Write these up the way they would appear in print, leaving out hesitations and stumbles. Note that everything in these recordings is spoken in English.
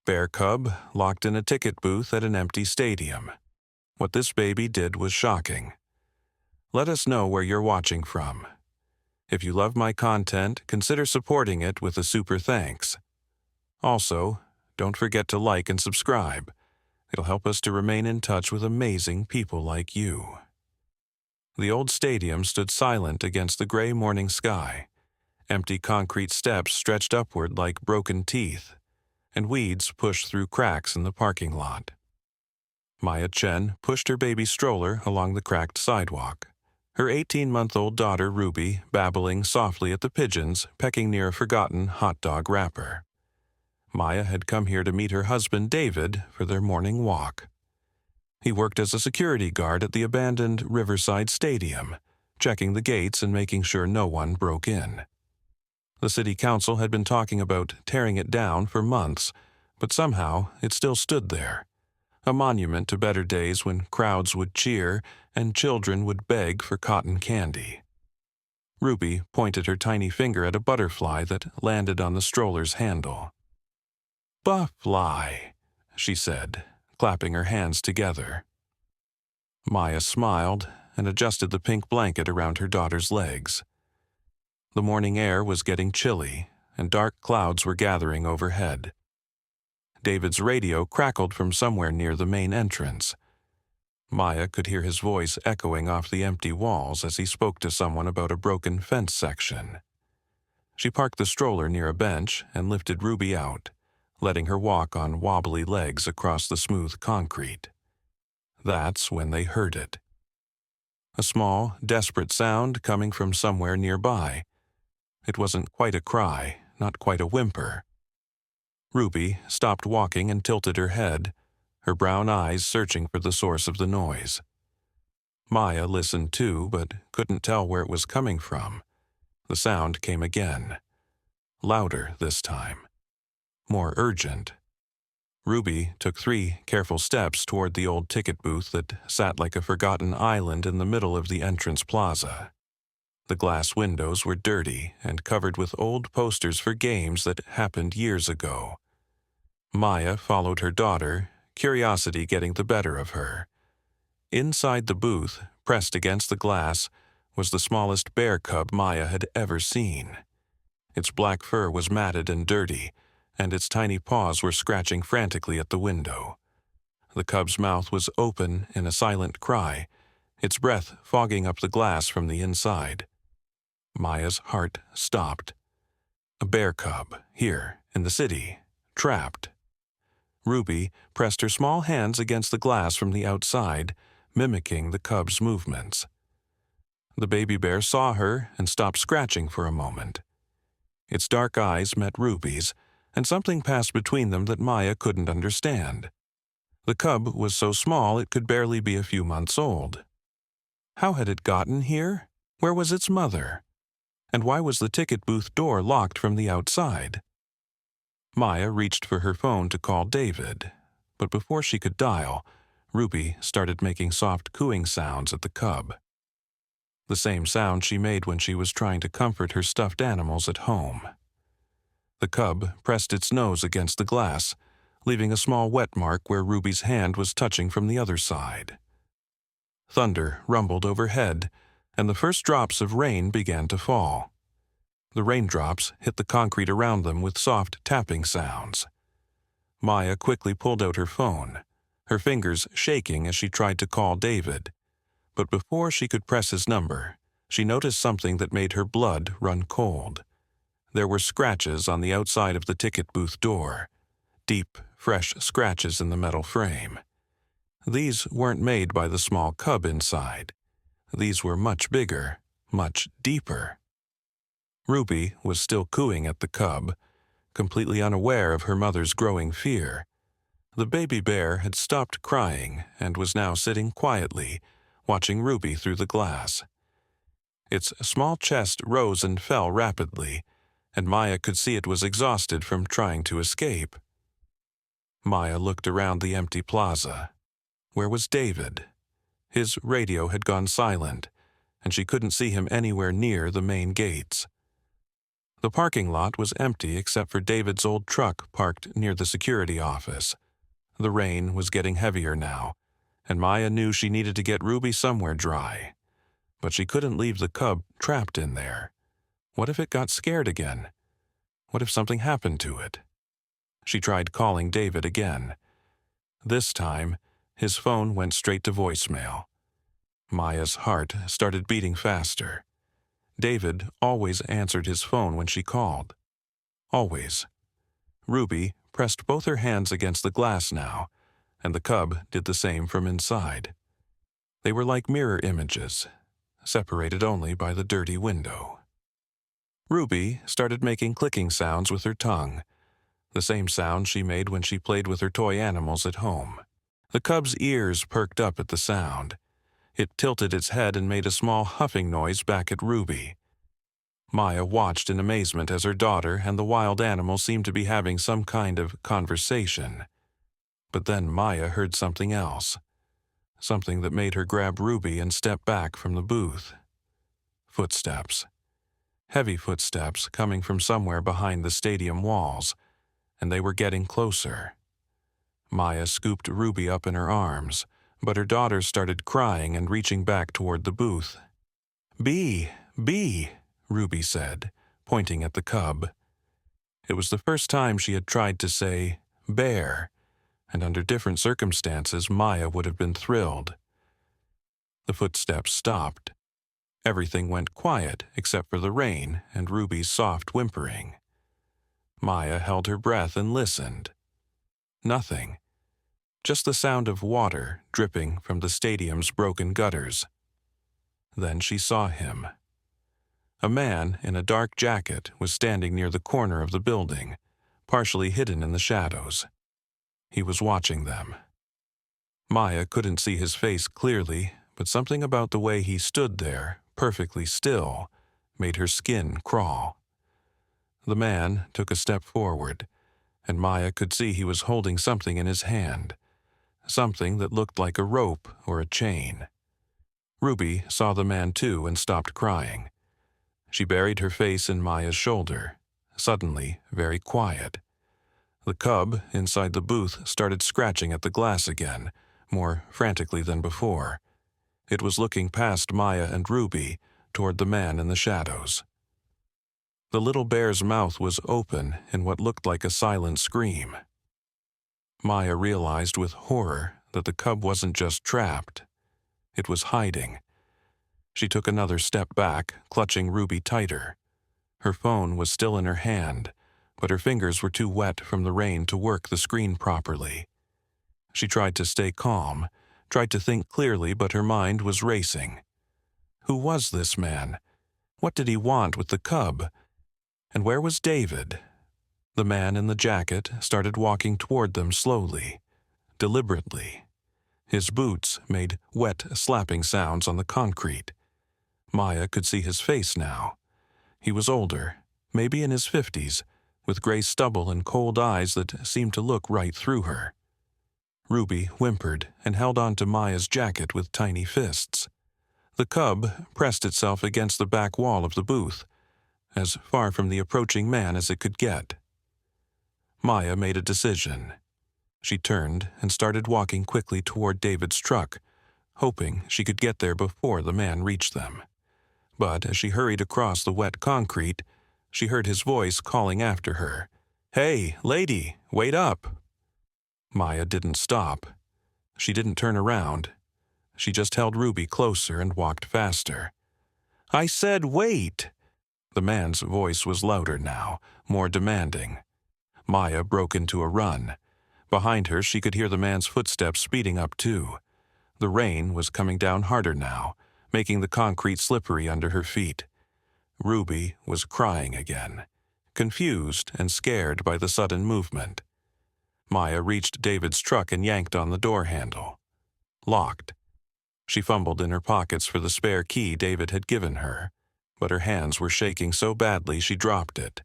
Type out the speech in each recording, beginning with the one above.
Bear cub locked in a ticket booth at an empty stadium. What this baby did was shocking. Let us know where you're watching from. If you love my content, consider supporting it with a super thanks. Also, don't forget to like and subscribe. It'll help us to remain in touch with amazing people like you. The old stadium stood silent against the gray morning sky. Empty concrete steps stretched upward like broken teeth, and weeds pushed through cracks in the parking lot. Maya Chen pushed her baby stroller along the cracked sidewalk, her 18-month-old daughter Ruby babbling softly at the pigeons pecking near a forgotten hot dog wrapper. Maya had come here to meet her husband David for their morning walk. He worked as a security guard at the abandoned Riverside Stadium, checking the gates and making sure no one broke in. The city council had been talking about tearing it down for months, but somehow it still stood there, a monument to better days when crowds would cheer and children would beg for cotton candy. Ruby pointed her tiny finger at a butterfly that landed on the stroller's handle. "Butterfly," she said, clapping her hands together. Maya smiled and adjusted the pink blanket around her daughter's legs. The morning air was getting chilly, and dark clouds were gathering overhead. David's radio crackled from somewhere near the main entrance. Maya could hear his voice echoing off the empty walls as he spoke to someone about a broken fence section. She parked the stroller near a bench and lifted Ruby out, letting her walk on wobbly legs across the smooth concrete. That's when they heard it. A small, desperate sound coming from somewhere nearby. It wasn't quite a cry, not quite a whimper. Ruby stopped walking and tilted her head, her brown eyes searching for the source of the noise. Maya listened too, but couldn't tell where it was coming from. The sound came again. Louder this time. More urgent. Ruby took 3 careful steps toward the old ticket booth that sat like a forgotten island in the middle of the entrance plaza. The glass windows were dirty and covered with old posters for games that happened years ago. Maya followed her daughter, curiosity getting the better of her. Inside the booth, pressed against the glass, was the smallest bear cub Maya had ever seen. Its black fur was matted and dirty, and its tiny paws were scratching frantically at the window. The cub's mouth was open in a silent cry, its breath fogging up the glass from the inside. Maya's heart stopped. A bear cub, here, in the city, trapped. Ruby pressed her small hands against the glass from the outside, mimicking the cub's movements. The baby bear saw her and stopped scratching for a moment. Its dark eyes met Ruby's, and something passed between them that Maya couldn't understand. The cub was so small it could barely be a few months old. How had it gotten here? Where was its mother? And why was the ticket booth door locked from the outside? Maya reached for her phone to call David, but before she could dial, Ruby started making soft cooing sounds at the cub. The same sound she made when she was trying to comfort her stuffed animals at home. The cub pressed its nose against the glass, leaving a small wet mark where Ruby's hand was touching from the other side. Thunder rumbled overhead, and the first drops of rain began to fall. The raindrops hit the concrete around them with soft tapping sounds. Maya quickly pulled out her phone, her fingers shaking as she tried to call David. But before she could press his number, she noticed something that made her blood run cold. There were scratches on the outside of the ticket booth door, deep, fresh scratches in the metal frame. These weren't made by the small cub inside. These were much bigger, much deeper. Ruby was still cooing at the cub, completely unaware of her mother's growing fear. The baby bear had stopped crying and was now sitting quietly, watching Ruby through the glass. Its small chest rose and fell rapidly, and Maya could see it was exhausted from trying to escape. Maya looked around the empty plaza. Where was David? His radio had gone silent, and she couldn't see him anywhere near the main gates. The parking lot was empty except for David's old truck parked near the security office. The rain was getting heavier now, and Maya knew she needed to get Ruby somewhere dry. But she couldn't leave the cub trapped in there. What if it got scared again? What if something happened to it? She tried calling David again. This time, his phone went straight to voicemail. Maya's heart started beating faster. David always answered his phone when she called. Always. Ruby pressed both her hands against the glass now, and the cub did the same from inside. They were like mirror images, separated only by the dirty window. Ruby started making clicking sounds with her tongue, the same sound she made when she played with her toy animals at home. The cub's ears perked up at the sound. It tilted its head and made a small huffing noise back at Ruby. Maya watched in amazement as her daughter and the wild animal seemed to be having some kind of conversation. But then Maya heard something else, something that made her grab Ruby and step back from the booth. Footsteps. Heavy footsteps coming from somewhere behind the stadium walls, and they were getting closer. Maya scooped Ruby up in her arms, but her daughter started crying and reaching back toward the booth. "Bee, Bee," Ruby said, pointing at the cub. It was the first time she had tried to say bear, and under different circumstances Maya would have been thrilled. The footsteps stopped. Everything went quiet except for the rain and Ruby's soft whimpering. Maya held her breath and listened. Nothing. Just the sound of water dripping from the stadium's broken gutters. Then she saw him. A man in a dark jacket was standing near the corner of the building, partially hidden in the shadows. He was watching them. Maya couldn't see his face clearly, but something about the way he stood there, perfectly still, made her skin crawl. The man took a step forward, and Maya could see he was holding something in his hand, something that looked like a rope or a chain. Ruby saw the man too and stopped crying. She buried her face in Maya's shoulder, suddenly very quiet. The cub inside the booth started scratching at the glass again, more frantically than before. It was looking past Maya and Ruby toward the man in the shadows. The little bear's mouth was open in what looked like a silent scream. Maya realized with horror that the cub wasn't just trapped. It was hiding. She took another step back, clutching Ruby tighter. Her phone was still in her hand, but her fingers were too wet from the rain to work the screen properly. She tried to stay calm, tried to think clearly, but her mind was racing. Who was this man? What did he want with the cub? And where was David? The man in the jacket started walking toward them slowly, deliberately. His boots made wet, slapping sounds on the concrete. Maya could see his face now. He was older, maybe in his 50s, with gray stubble and cold eyes that seemed to look right through her. Ruby whimpered and held on to Maya's jacket with tiny fists. The cub pressed itself against the back wall of the booth, as far from the approaching man as it could get. Maya made a decision. She turned and started walking quickly toward David's truck, hoping she could get there before the man reached them. But as she hurried across the wet concrete, she heard his voice calling after her. "Hey, lady, wait up!" Maya didn't stop. She didn't turn around. She just held Ruby closer and walked faster. "I said wait!" The man's voice was louder now, more demanding. Maya broke into a run. Behind her, she could hear the man's footsteps speeding up too. The rain was coming down harder now, making the concrete slippery under her feet. Ruby was crying again, confused and scared by the sudden movement. Maya reached David's truck and yanked on the door handle. Locked. She fumbled in her pockets for the spare key David had given her, but her hands were shaking so badly she dropped it.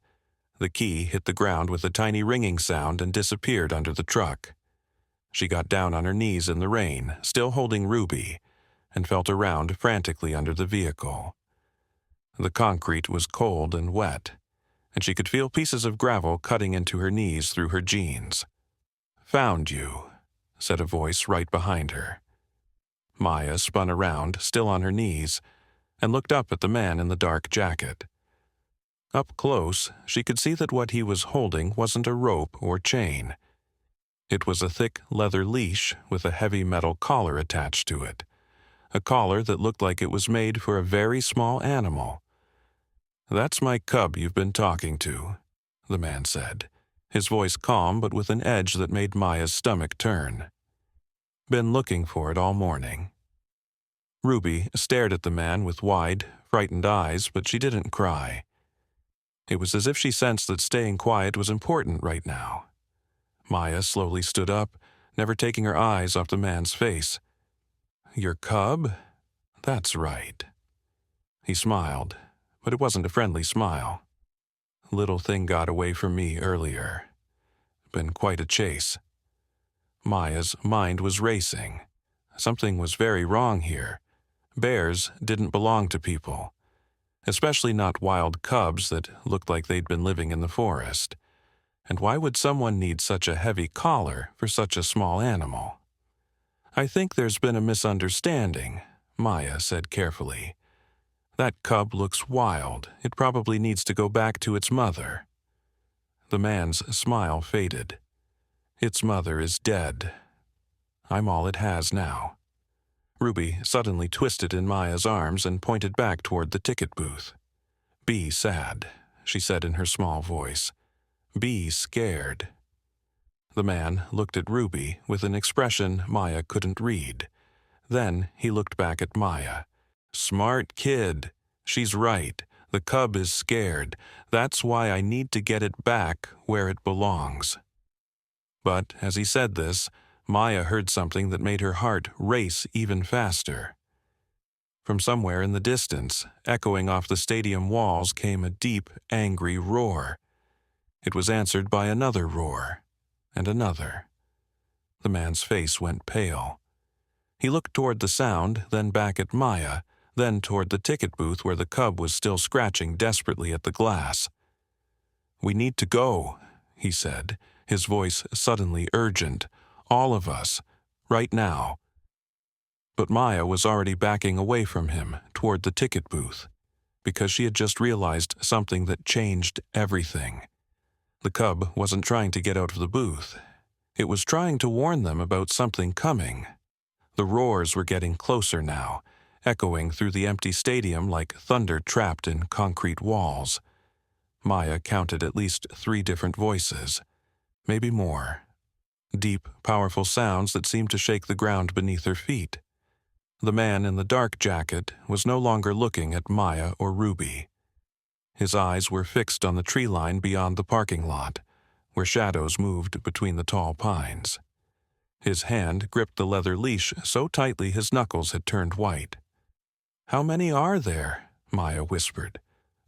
The key hit the ground with a tiny ringing sound and disappeared under the truck. She got down on her knees in the rain, still holding Ruby, and felt around frantically under the vehicle. The concrete was cold and wet, and she could feel pieces of gravel cutting into her knees through her jeans. "Found you," said a voice right behind her. Maya spun around, still on her knees, and looked up at the man in the dark jacket. Up close, she could see that what he was holding wasn't a rope or chain. It was a thick leather leash with a heavy metal collar attached to it, a collar that looked like it was made for a very small animal. "That's my cub you've been talking to," the man said, his voice calm but with an edge that made Maya's stomach turn. "Been looking for it all morning." Ruby stared at the man with wide, frightened eyes, but she didn't cry. It was as if she sensed that staying quiet was important right now. Maya slowly stood up, never taking her eyes off the man's face. "Your cub? That's right." He smiled, but it wasn't a friendly smile. "Little thing got away from me earlier. Been quite a chase." Maya's mind was racing. Something was very wrong here. Bears didn't belong to people, especially not wild cubs that looked like they'd been living in the forest. And why would someone need such a heavy collar for such a small animal? "I think there's been a misunderstanding," Maya said carefully. "That cub looks wild. It probably needs to go back to its mother." The man's smile faded. "Its mother is dead. I'm all it has now." Ruby suddenly twisted in Maya's arms and pointed back toward the ticket booth. "Be sad," she said in her small voice. "Be scared." The man looked at Ruby with an expression Maya couldn't read. Then he looked back at Maya. "Smart kid. She's right. The cub is scared. That's why I need to get it back where it belongs." But as he said this, Maya heard something that made her heart race even faster. From somewhere in the distance, echoing off the stadium walls, came a deep, angry roar. It was answered by another roar, and another. The man's face went pale. He looked toward the sound, then back at Maya, then toward the ticket booth where the cub was still scratching desperately at the glass. "We need to go," he said, his voice suddenly urgent. "All of us. Right now." But Maya was already backing away from him, toward the ticket booth, because she had just realized something that changed everything. The cub wasn't trying to get out of the booth. It was trying to warn them about something coming. The roars were getting closer now, echoing through the empty stadium like thunder trapped in concrete walls. Maya counted at least 3 different voices, maybe more. Deep, powerful sounds that seemed to shake the ground beneath her feet. The man in the dark jacket was no longer looking at Maya or Ruby. His eyes were fixed on the tree line beyond the parking lot, where shadows moved between the tall pines. His hand gripped the leather leash so tightly his knuckles had turned white. "How many are there?" Maya whispered,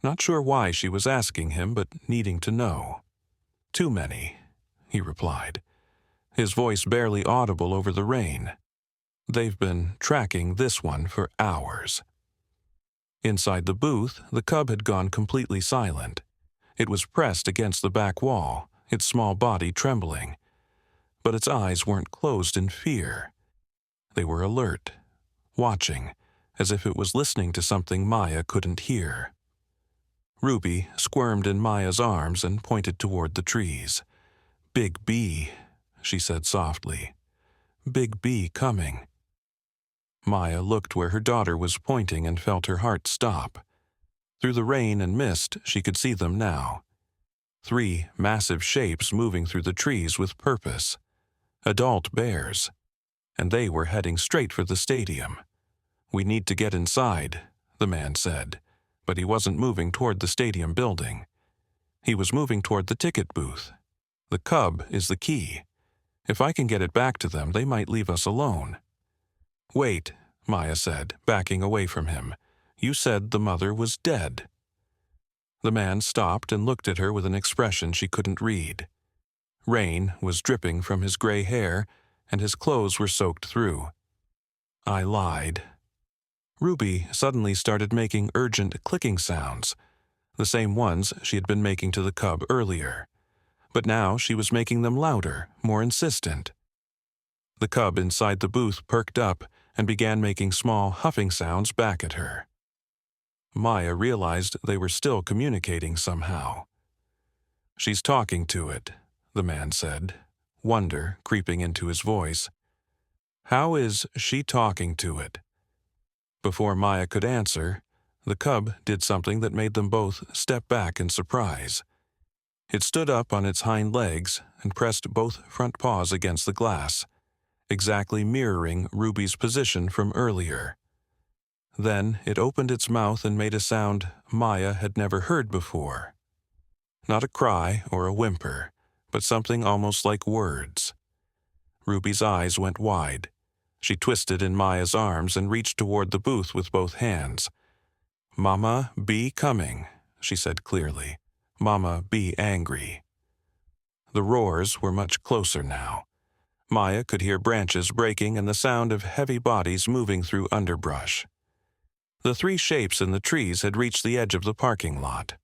not sure why she was asking him, but needing to know. "Too many," he replied, his voice barely audible over the rain. "They've been tracking this one for hours." Inside the booth, the cub had gone completely silent. It was pressed against the back wall, its small body trembling. But its eyes weren't closed in fear. They were alert, watching, as if it was listening to something Maya couldn't hear. Ruby squirmed in Maya's arms and pointed toward the trees. "Big bee," she said softly. "Big bee coming." Maya looked where her daughter was pointing and felt her heart stop. Through the rain and mist, she could see them now. 3 massive shapes moving through the trees with purpose. Adult bears. And they were heading straight for the stadium. "We need to get inside," the man said, but he wasn't moving toward the stadium building. He was moving toward the ticket booth. "The cub is the key. If I can get it back to them, they might leave us alone." "Wait," Maya said, backing away from him. "You said the mother was dead." The man stopped and looked at her with an expression she couldn't read. Rain was dripping from his gray hair, and his clothes were soaked through. "I lied." Ruby suddenly started making urgent clicking sounds. the same ones she had been making to the cub earlier. But now she was making them louder, more insistent. The cub inside the booth perked up and began making small huffing sounds back at her. Maya realized they were still communicating somehow. "She's talking to it," the man said, wonder creeping into his voice. "How is she talking to it?" Before Maya could answer, the cub did something that made them both step back in surprise. It stood up on its hind legs and pressed both front paws against the glass, exactly mirroring Ruby's position from earlier. Then it opened its mouth and made a sound Maya had never heard before. Not a cry or a whimper, but something almost like words. Ruby's eyes went wide. She twisted in Maya's arms and reached toward the booth with both hands. "Mama, be coming," she said clearly. "Mama, be angry." The roars were much closer now. Maya could hear branches breaking and the sound of heavy bodies moving through underbrush. The three shapes in the trees had reached the edge of the parking lot.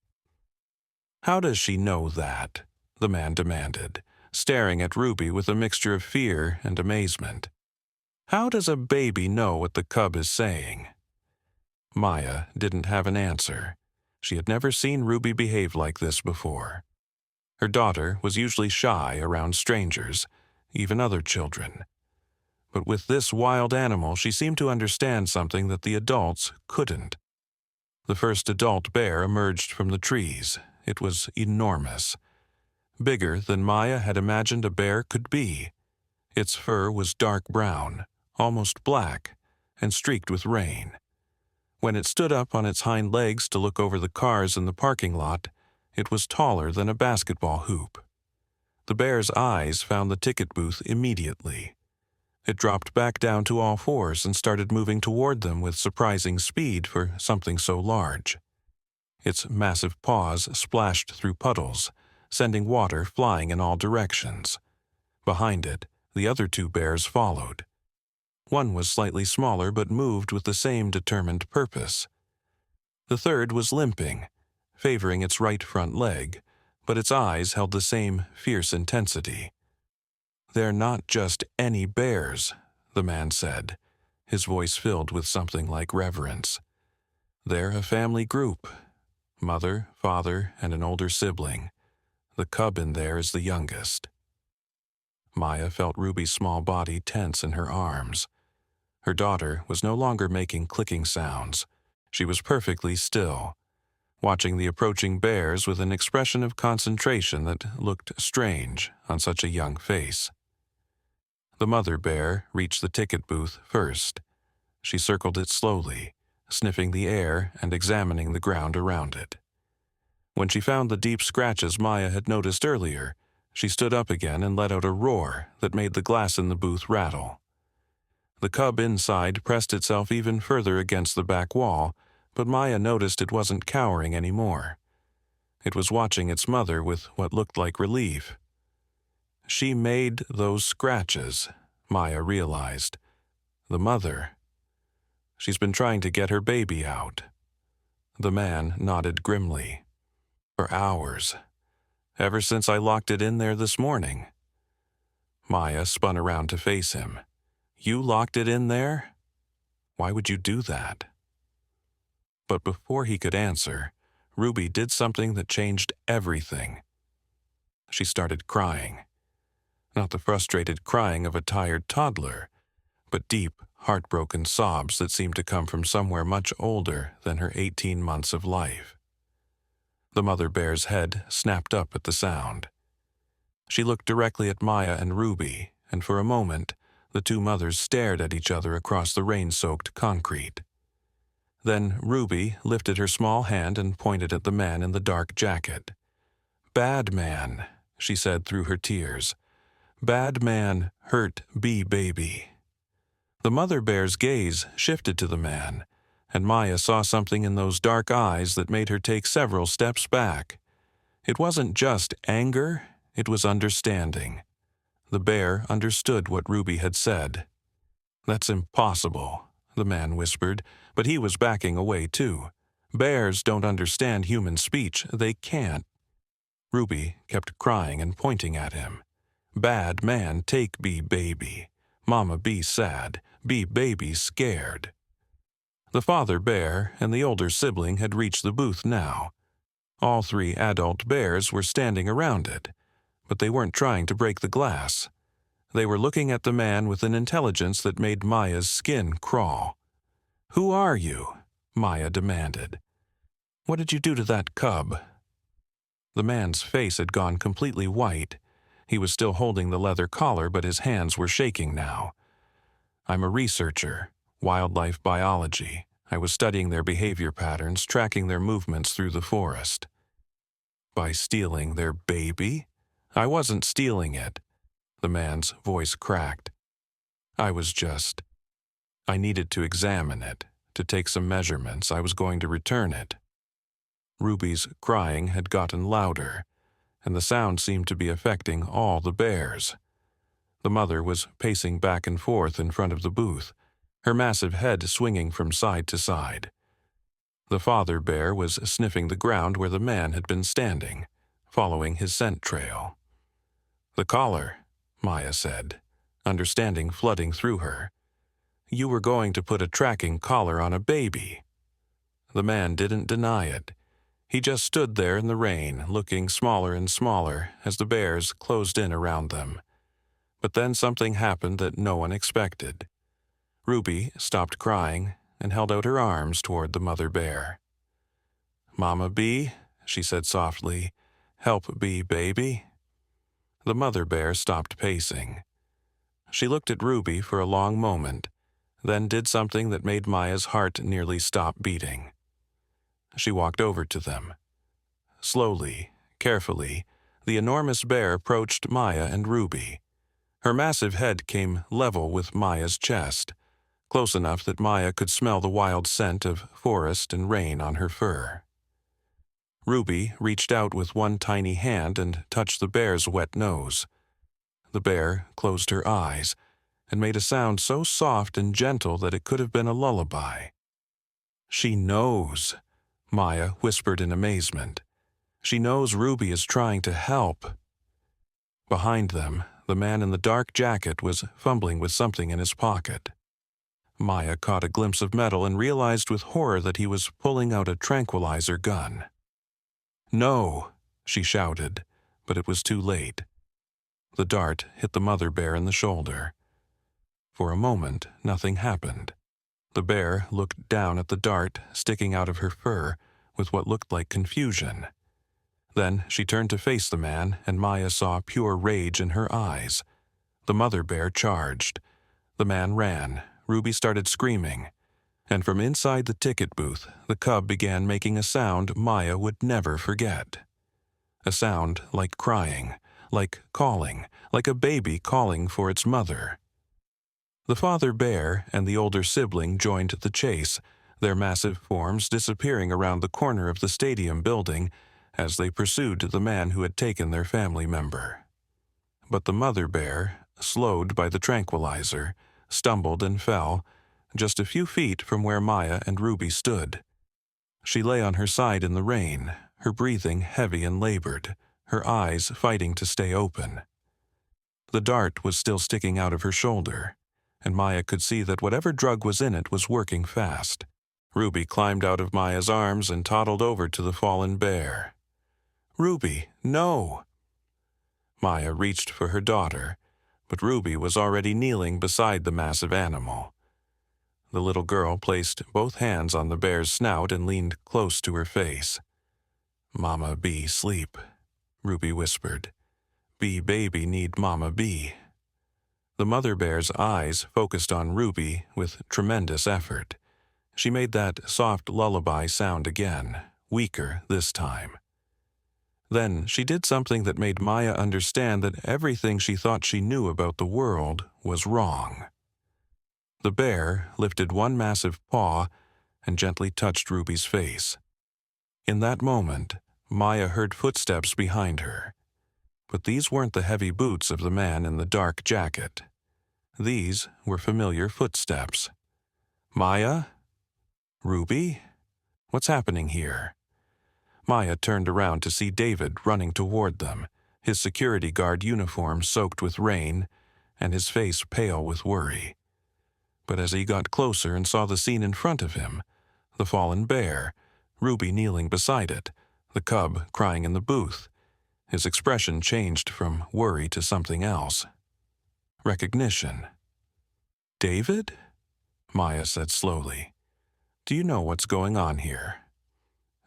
"How does she know that?" the man demanded, staring at Ruby with a mixture of fear and amazement. "How does a baby know what the cub is saying?" Maya didn't have an answer. She had never seen Ruby behave like this before. Her daughter was usually shy around strangers, even other children. But with this wild animal, she seemed to understand something that the adults couldn't. The first adult bear emerged from the trees. It was enormous, bigger than Maya had imagined a bear could be. Its fur was dark brown, almost black, and streaked with rain. When it stood up on its hind legs to look over the cars in the parking lot, it was taller than a basketball hoop. The bear's eyes found the ticket booth immediately. It dropped back down to all fours and started moving toward them with surprising speed for something so large. Its massive paws splashed through puddles, sending water flying in all directions. Behind it, the other two bears followed. One was slightly smaller but moved with the same determined purpose. The third was limping, favoring its right front leg, but its eyes held the same fierce intensity. "They're not just any bears," the man said, his voice filled with something like reverence. "They're a family group. Mother, father, and an older sibling. The cub in there is the youngest." Maya felt Ruby's small body tense in her arms. Her daughter was no longer making clicking sounds. She was perfectly still, watching the approaching bears with an expression of concentration that looked strange on such a young face. The mother bear reached the ticket booth first. She circled it slowly, sniffing the air and examining the ground around it. When she found the deep scratches Maya had noticed earlier, she stood up again and let out a roar that made the glass in the booth rattle. The cub inside pressed itself even further against the back wall, but Maya noticed it wasn't cowering anymore. It was watching its mother with what looked like relief. She made those scratches, Maya realized. The mother. She's been trying to get her baby out. The man nodded grimly. "For hours. Ever since I locked it in there this morning." Maya spun around to face him. "You locked it in there? Why would you do that?" But before he could answer, Ruby did something that changed everything. She started crying. Not the frustrated crying of a tired toddler, but deep, heartbroken sobs that seemed to come from somewhere much older than her 18 months of life. The mother bear's head snapped up at the sound. She looked directly at Maya and Ruby, and for a moment, the two mothers stared at each other across the rain-soaked concrete. Then Ruby lifted her small hand and pointed at the man in the dark jacket. "Bad man," she said through her tears. "Bad man hurt bee baby." The mother bear's gaze shifted to the man, and Maya saw something in those dark eyes that made her take several steps back. It wasn't just anger, it was understanding. The bear understood what Ruby had said. "That's impossible," the man whispered, but he was backing away too. Bears don't understand human speech. They can't. Ruby kept crying and pointing at him. Bad man take be baby. Mama be sad. Be baby scared. The father bear and the older sibling had reached the booth now. All three adult bears were standing around it, but they weren't trying to break the glass. They were looking at the man with an intelligence that made Maya's skin crawl. "Who are you?" Maya demanded. "What did you do to that cub?" The man's face had gone completely white. He was still holding the leather collar, but his hands were shaking now. "I'm a researcher, wildlife biology. I was studying their behavior patterns, tracking their movements through the forest." "By stealing their baby?" "I wasn't stealing it." The man's voice cracked. I needed to examine it, to take some measurements. I was going to return it." Ruby's crying had gotten louder, and the sound seemed to be affecting all the bears. The mother was pacing back and forth in front of the booth, her massive head swinging from side to side. The father bear was sniffing the ground where the man had been standing, following his scent trail. "The collar," Maya said, understanding flooding through her. "You were going to put a tracking collar on a baby." The man didn't deny it. He just stood there in the rain, looking smaller and smaller as the bears closed in around them. But then something happened that no one expected. Ruby stopped crying and held out her arms toward the mother bear. "Mama Bee," she said softly, "help Bee baby." The mother bear stopped pacing. She looked at Ruby for a long moment, then did something that made Maya's heart nearly stop beating. She walked over to them. Slowly, carefully, the enormous bear approached Maya and Ruby. Her massive head came level with Maya's chest, close enough that Maya could smell the wild scent of forest and rain on her fur. Ruby reached out with one tiny hand and touched the bear's wet nose. The bear closed her eyes and made a sound so soft and gentle that it could have been a lullaby. "She knows," Maya whispered in amazement. "She knows Ruby is trying to help." Behind them, the man in the dark jacket was fumbling with something in his pocket. Maya caught a glimpse of metal and realized with horror that he was pulling out a tranquilizer gun. "No," she shouted, but it was too late. The dart hit the mother bear in the shoulder. For a moment, nothing happened. The bear looked down at the dart sticking out of her fur with what looked like confusion. Then she turned to face the man, and Maya saw pure rage in her eyes. The mother bear charged. The man ran. Ruby started screaming. And from inside the ticket booth, the cub began making a sound Maya would never forget. A sound like crying, like calling, like a baby calling for its mother. The father bear and the older sibling joined the chase, their massive forms disappearing around the corner of the stadium building as they pursued the man who had taken their family member. But the mother bear, slowed by the tranquilizer, stumbled and fell, just a few feet from where Maya and Ruby stood. She lay on her side in the rain, her breathing heavy and labored, her eyes fighting to stay open. The dart was still sticking out of her shoulder, and Maya could see that whatever drug was in it was working fast. Ruby climbed out of Maya's arms and toddled over to the fallen bear. "Ruby, no!" Maya reached for her daughter, but Ruby was already kneeling beside the massive animal. The little girl placed both hands on the bear's snout and leaned close to her face. "Mama Bee sleep," Ruby whispered. "Bee baby need Mama Bee." The mother bear's eyes focused on Ruby with tremendous effort. She made that soft lullaby sound again, weaker this time. Then she did something that made Maya understand that everything she thought she knew about the world was wrong. The bear lifted one massive paw and gently touched Ruby's face. In that moment, Maya heard footsteps behind her. But these weren't the heavy boots of the man in the dark jacket. These were familiar footsteps. "Maya? Ruby? What's happening here?" Maya turned around to see David running toward them, his security guard uniform soaked with rain and his face pale with worry. But as he got closer and saw the scene in front of him, the fallen bear, Ruby kneeling beside it, the cub crying in the booth, his expression changed from worry to something else. Recognition. "David?" Maya said slowly. "Do you know what's going on here?"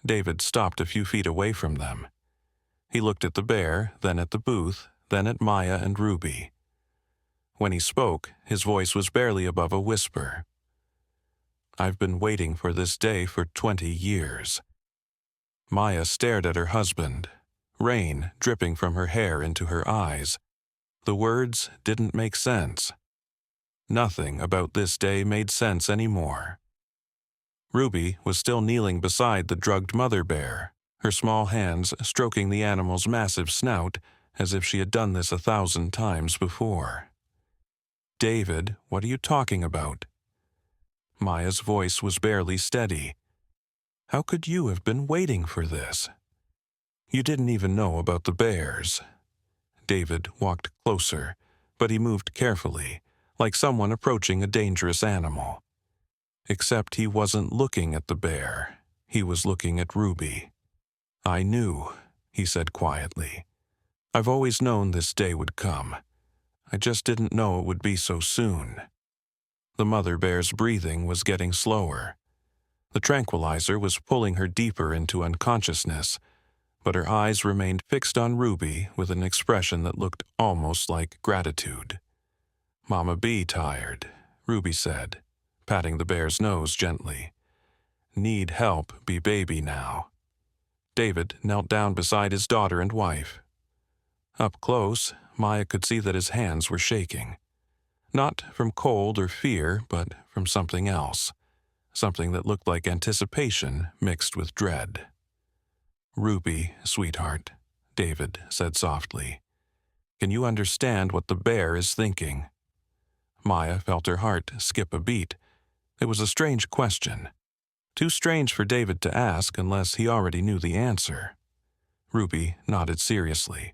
David stopped a few feet away from them. He looked at the bear, then at the booth, then at Maya and Ruby. When he spoke, his voice was barely above a whisper. "I've been waiting for this day for 20 years. Maya stared at her husband, rain dripping from her hair into her eyes. The words didn't make sense. Nothing about this day made sense anymore. Ruby was still kneeling beside the drugged mother bear, her small hands stroking the animal's massive snout as if she had done this 1,000 times before. "David, what are you talking about?" Maya's voice was barely steady. "How could you have been waiting for this? You didn't even know about the bears." David walked closer, but he moved carefully, like someone approaching a dangerous animal. Except he wasn't looking at the bear. He was looking at Ruby. "I knew," he said quietly. "I've always known this day would come. I just didn't know it would be so soon." The mother bear's breathing was getting slower. The tranquilizer was pulling her deeper into unconsciousness, but her eyes remained fixed on Ruby with an expression that looked almost like gratitude. "Mama be tired," Ruby said, patting the bear's nose gently. "Need help be baby now." David knelt down beside his daughter and wife. Up close, Maya could see that his hands were shaking. Not from cold or fear, but from something else. Something that looked like anticipation mixed with dread. "Ruby, sweetheart," David said softly. "Can you understand what the bear is thinking?" Maya felt her heart skip a beat. It was a strange question. Too strange for David to ask unless he already knew the answer. Ruby nodded seriously.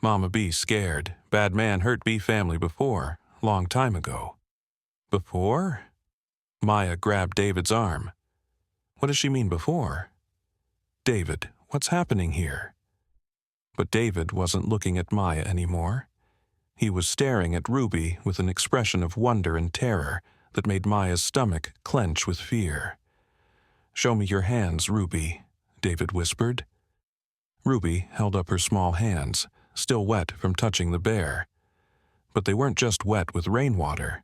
"Mama be scared. Bad man hurt B family before, long time ago." "Before?" Maya grabbed David's arm. "What does she mean before?" "David, what's happening here?" But David wasn't looking at Maya anymore. He was staring at Ruby with an expression of wonder and terror that made Maya's stomach clench with fear. "Show me your hands, Ruby," David whispered. Ruby held up her small hands, still wet from touching the bear. But they weren't just wet with rainwater.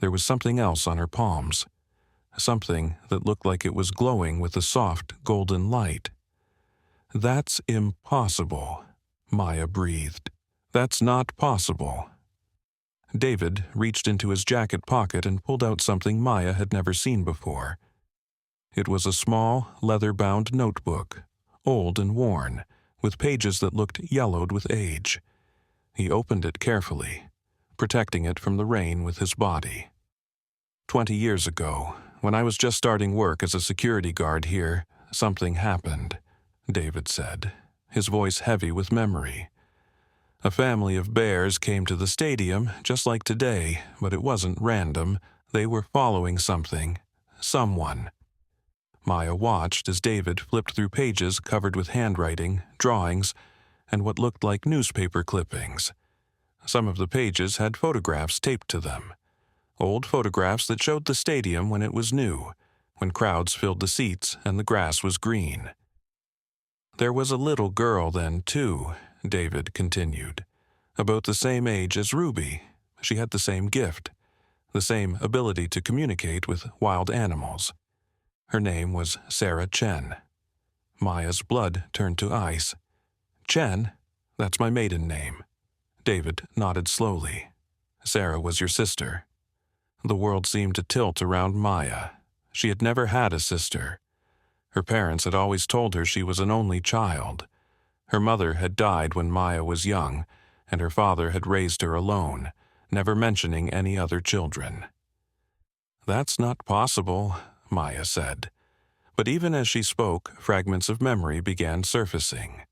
There was something else on her palms. Something that looked like it was glowing with a soft, golden light. "That's impossible," Maya breathed. "That's not possible." David reached into his jacket pocket and pulled out something Maya had never seen before. It was a small, leather-bound notebook, old and worn, with pages that looked yellowed with age. He opened it carefully, protecting it from the rain with his body. 20 years ago, when I was just starting work as a security guard here, something happened, David said, his voice heavy with memory. A family of bears came to the stadium, just like today, but it wasn't random. They were following something, someone. Maya watched as David flipped through pages covered with handwriting, drawings, and what looked like newspaper clippings. Some of the pages had photographs taped to them. Old photographs that showed the stadium when it was new, when crowds filled the seats and the grass was green. "There was a little girl then, too," David continued. "About the same age as Ruby. She had the same gift, the same ability to communicate with wild animals. Her name was Sarah Chen." Maya's blood turned to ice. "Chen? That's my maiden name." David nodded slowly. "Sarah was your sister." The world seemed to tilt around Maya. She had never had a sister. Her parents had always told her she was an only child. Her mother had died when Maya was young, and her father had raised her alone, never mentioning any other children. "That's not possible," Maya said. But even as she spoke, fragments of memory began surfacing.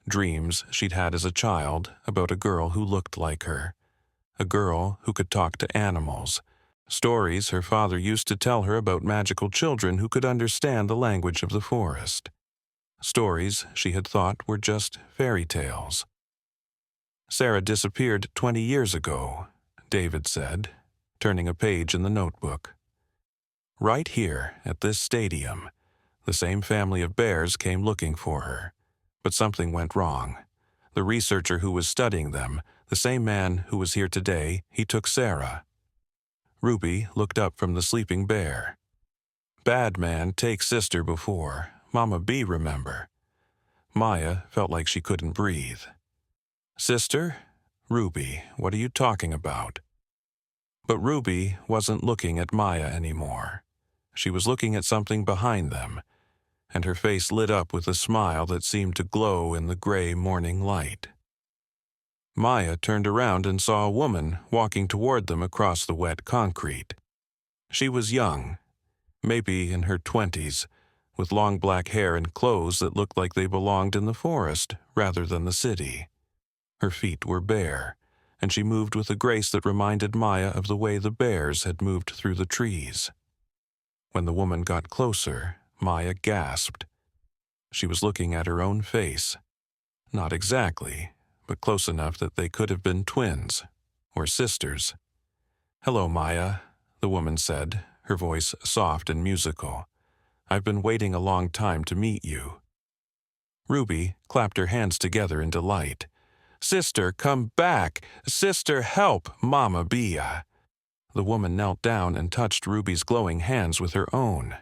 Dreams she'd had as a child about a girl who looked like her, a girl who could talk to animals, stories her father used to tell her about magical children who could understand the language of the forest, stories she had thought were just fairy tales. "Sarah disappeared 20 years ago," David said, turning a page in the notebook. "Right here, at this stadium, the same family of bears came looking for her. But something went wrong. The researcher who was studying them, the same man who was here today, he took Sarah." Ruby looked up from the sleeping bear. "Bad man take sister before. Mama B, remember?" Maya felt like she couldn't breathe. "Sister? Ruby, what are you talking about?" But Ruby wasn't looking at Maya anymore. She was looking at something behind them, and her face lit up with a smile that seemed to glow in the gray morning light. Maya turned around and saw a woman walking toward them across the wet concrete. She was young, maybe in her 20s, with long black hair and clothes that looked like they belonged in the forest rather than the city. Her feet were bare, and she moved with a grace that reminded Maya of the way the bears had moved through the trees. When the woman got closer, Maya gasped. She was looking at her own face. Not exactly, but close enough that they could have been twins, or sisters. "Hello, Maya," the woman said, her voice soft and musical. "I've been waiting a long time to meet you." Ruby clapped her hands together in delight. "Sister, come back! Sister, help Mama Bia!" The woman knelt down and touched Ruby's glowing hands with her own.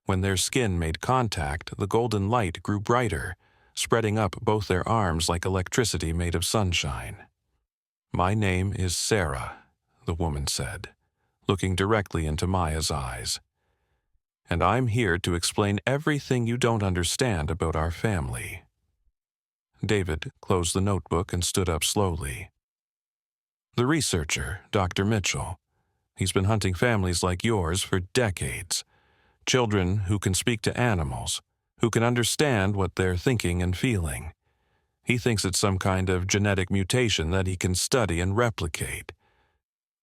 When their skin made contact, the golden light grew brighter, spreading up both their arms like electricity made of sunshine. "My name is Sarah," the woman said, looking directly into Maya's eyes. "And I'm here to explain everything you don't understand about our family." David closed the notebook and stood up slowly. "The researcher, Dr. Mitchell. He's been hunting families like yours for decades. Children who can speak to animals, who can understand what they're thinking and feeling. He thinks it's some kind of genetic mutation that he can study and replicate."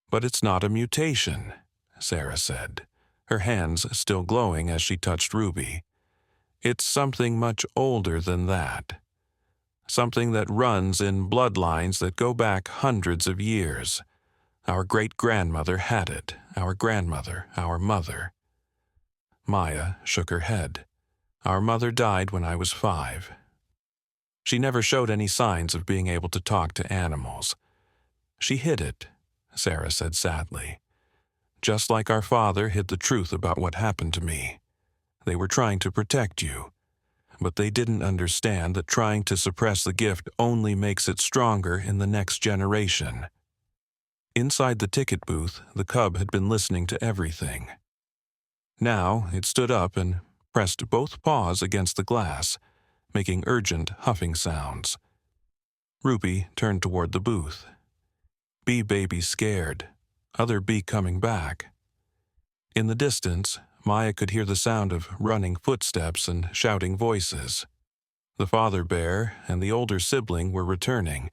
"But it's not a mutation," Sarah said, her hands still glowing as she touched Ruby. "It's something much older than that. Something that runs in bloodlines that go back hundreds of years. Our great-grandmother had it, our grandmother, our mother." Maya shook her head. "Our mother died when I was 5. She never showed any signs of being able to talk to animals. She hid it," Sarah said sadly. "Just like our father hid the truth about what happened to me. They were trying to protect you, but they didn't understand that trying to suppress the gift only makes it stronger in the next generation." Inside the ticket booth, the cub had been listening to everything. Now it stood up and pressed both paws against the glass, making urgent huffing sounds. Ruby turned toward the booth. "Bee baby scared. Other bee coming back." In the distance, Maya could hear the sound of running footsteps and shouting voices. The father bear and the older sibling were returning,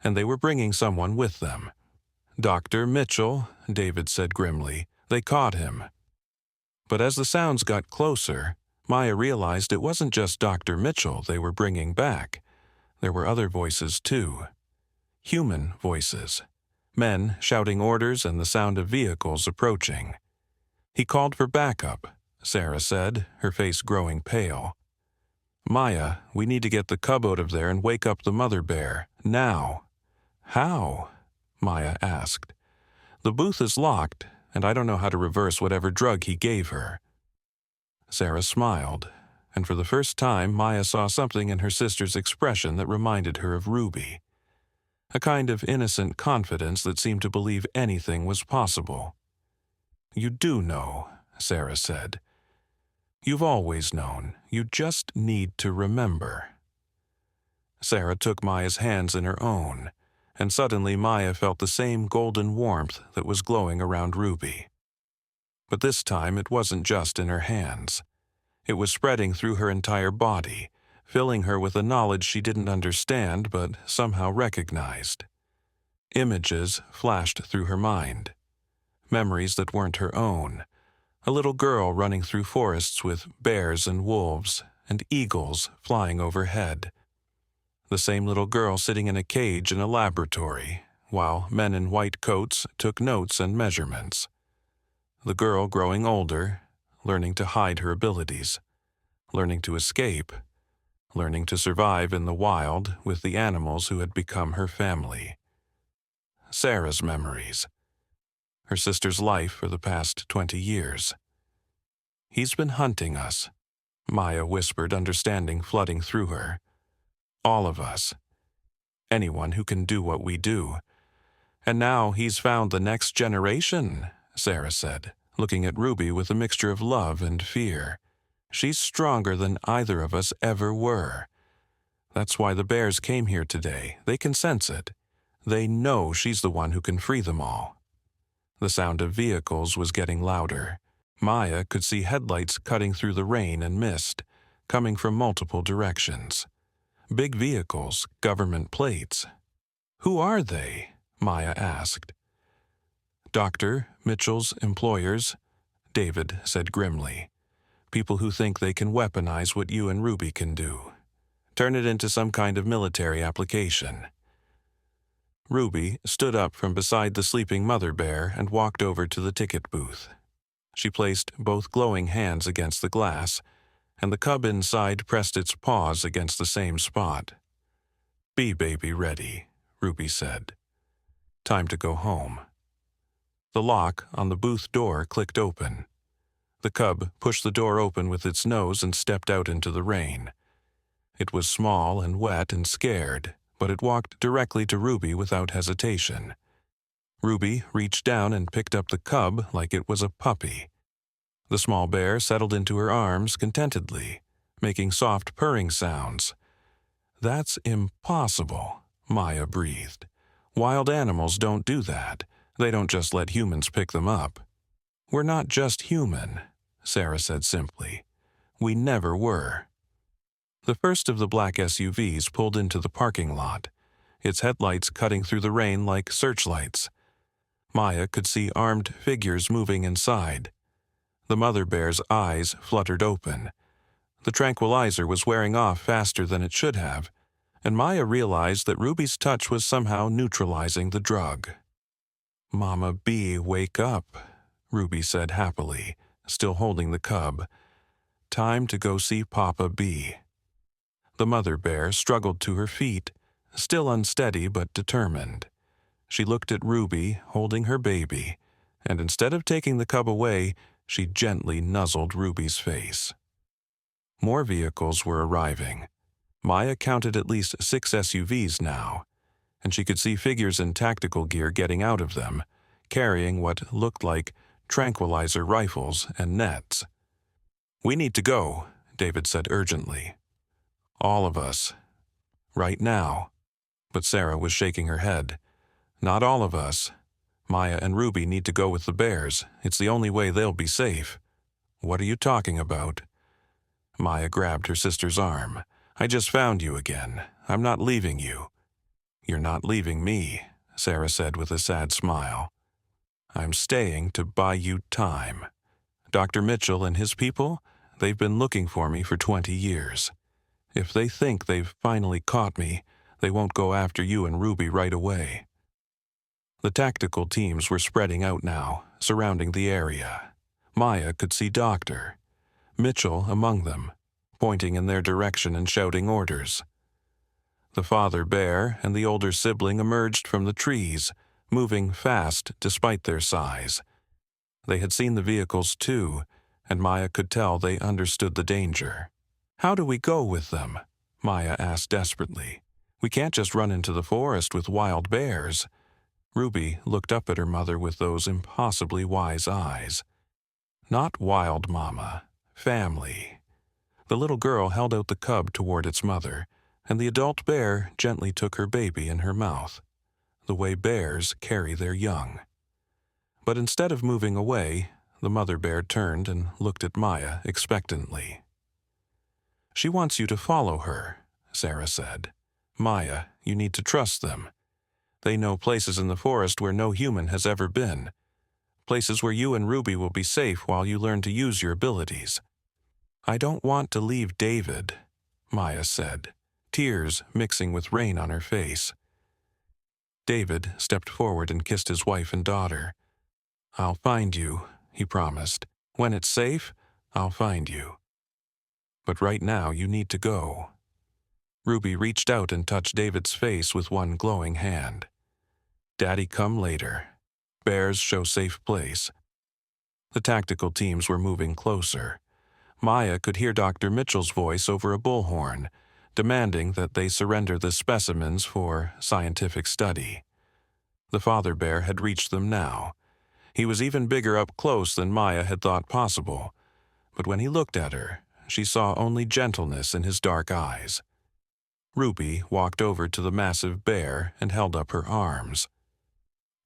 and they were bringing someone with them. "Dr. Mitchell," David said grimly. "They caught him." But as the sounds got closer, Maya realized it wasn't just Dr. Mitchell they were bringing back. There were other voices, too. Human voices. Men shouting orders and the sound of vehicles approaching. "He called for backup," Sarah said, her face growing pale. "Maya, we need to get the cub out of there and wake up the mother bear, now." "How?" Maya asked. "The booth is locked, and I don't know how to reverse whatever drug he gave her." Sarah smiled, and for the first time Maya saw something in her sister's expression that reminded her of Ruby. A kind of innocent confidence that seemed to believe anything was possible. "You do know," Sarah said. "You've always known. You just need to remember." Sarah took Maya's hands in her own, and suddenly Maya felt the same golden warmth that was glowing around Ruby. But this time it wasn't just in her hands. It was spreading through her entire body, filling her with a knowledge she didn't understand but somehow recognized. Images flashed through her mind. Memories that weren't her own. A little girl running through forests with bears and wolves and eagles flying overhead. The same little girl sitting in a cage in a laboratory, while men in white coats took notes and measurements. The girl growing older, learning to hide her abilities, learning to escape, learning to survive in the wild with the animals who had become her family. Sarah's memories. Her sister's life for the past 20 years. "He's been hunting us," Maya whispered, understanding flooding through her. "All of us. Anyone who can do what we do. And now he's found the next generation," Sarah said, looking at Ruby with a mixture of love and fear. "She's stronger than either of us ever were. That's why the bears came here today. They can sense it. They know she's the one who can free them all." The sound of vehicles was getting louder. Maya could see headlights cutting through the rain and mist, coming from multiple directions. Big vehicles, government plates. "Who are they?" Maya asked. "Dr. Mitchell's employers," David said grimly. "People who think they can weaponize what you and Ruby can do. Turn it into some kind of military application." Ruby stood up from beside the sleeping mother bear and walked over to the ticket booth. She placed both glowing hands against the glass, and the cub inside pressed its paws against the same spot. "Be baby ready," Ruby said. "Time to go home." The lock on the booth door clicked open. The cub pushed the door open with its nose and stepped out into the rain. It was small and wet and scared, but it walked directly to Ruby without hesitation. Ruby reached down and picked up the cub like it was a puppy. The small bear settled into her arms contentedly, making soft purring sounds. "That's impossible," Maya breathed. "Wild animals don't do that. They don't just let humans pick them up." "We're not just human," Sarah said simply. "We never were." The first of the black SUVs pulled into the parking lot, its headlights cutting through the rain like searchlights. Maya could see armed figures moving inside. The mother bear's eyes fluttered open. The tranquilizer was wearing off faster than it should have, and Maya realized that Ruby's touch was somehow neutralizing the drug. "Mama Bee, wake up," Ruby said happily, still holding the cub. "Time to go see Papa Bee." The mother bear struggled to her feet, still unsteady but determined. She looked at Ruby, holding her baby, and instead of taking the cub away, she gently nuzzled Ruby's face. More vehicles were arriving. Maya counted at least 6 SUVs now, and she could see figures in tactical gear getting out of them, carrying what looked like tranquilizer rifles and nets. "We need to go," David said urgently. "All of us. Right now." But Sarah was shaking her head. "Not all of us. Maya and Ruby need to go with the bears. It's the only way they'll be safe." "What are you talking about?" Maya grabbed her sister's arm. "I just found you again. I'm not leaving you." "You're not leaving me," Sarah said with a sad smile. "I'm staying to buy you time. Dr. Mitchell and his people, they've been looking for me for 20 years. If they think they've finally caught me, they won't go after you and Ruby right away." The tactical teams were spreading out now, surrounding the area. Maya could see Dr. Mitchell among them, pointing in their direction and shouting orders. The father bear and the older sibling emerged from the trees, moving fast despite their size. They had seen the vehicles too, and Maya could tell they understood the danger. "How do we go with them?" Maya asked desperately. "We can't just run into the forest with wild bears." Ruby looked up at her mother with those impossibly wise eyes. "Not wild, Mama. Family." The little girl held out the cub toward its mother, and the adult bear gently took her baby in her mouth, the way bears carry their young. But instead of moving away, the mother bear turned and looked at Maya expectantly. She wants you to follow her, Sarah said. Maya, you need to trust them. They know places in the forest where no human has ever been. Places where you and Ruby will be safe while you learn to use your abilities. I don't want to leave David, Maya said, tears mixing with rain on her face. David stepped forward and kissed his wife and daughter. I'll find you, he promised. When it's safe, I'll find you. But right now you need to go. Ruby reached out and touched David's face with one glowing hand. Daddy, come later. Bears show safe place. The tactical teams were moving closer. Maya could hear Dr. Mitchell's voice over a bullhorn, demanding that they surrender the specimens for scientific study. The father bear had reached them now. He was even bigger up close than Maya had thought possible, but when he looked at her, she saw only gentleness in his dark eyes. Ruby walked over to the massive bear and held up her arms.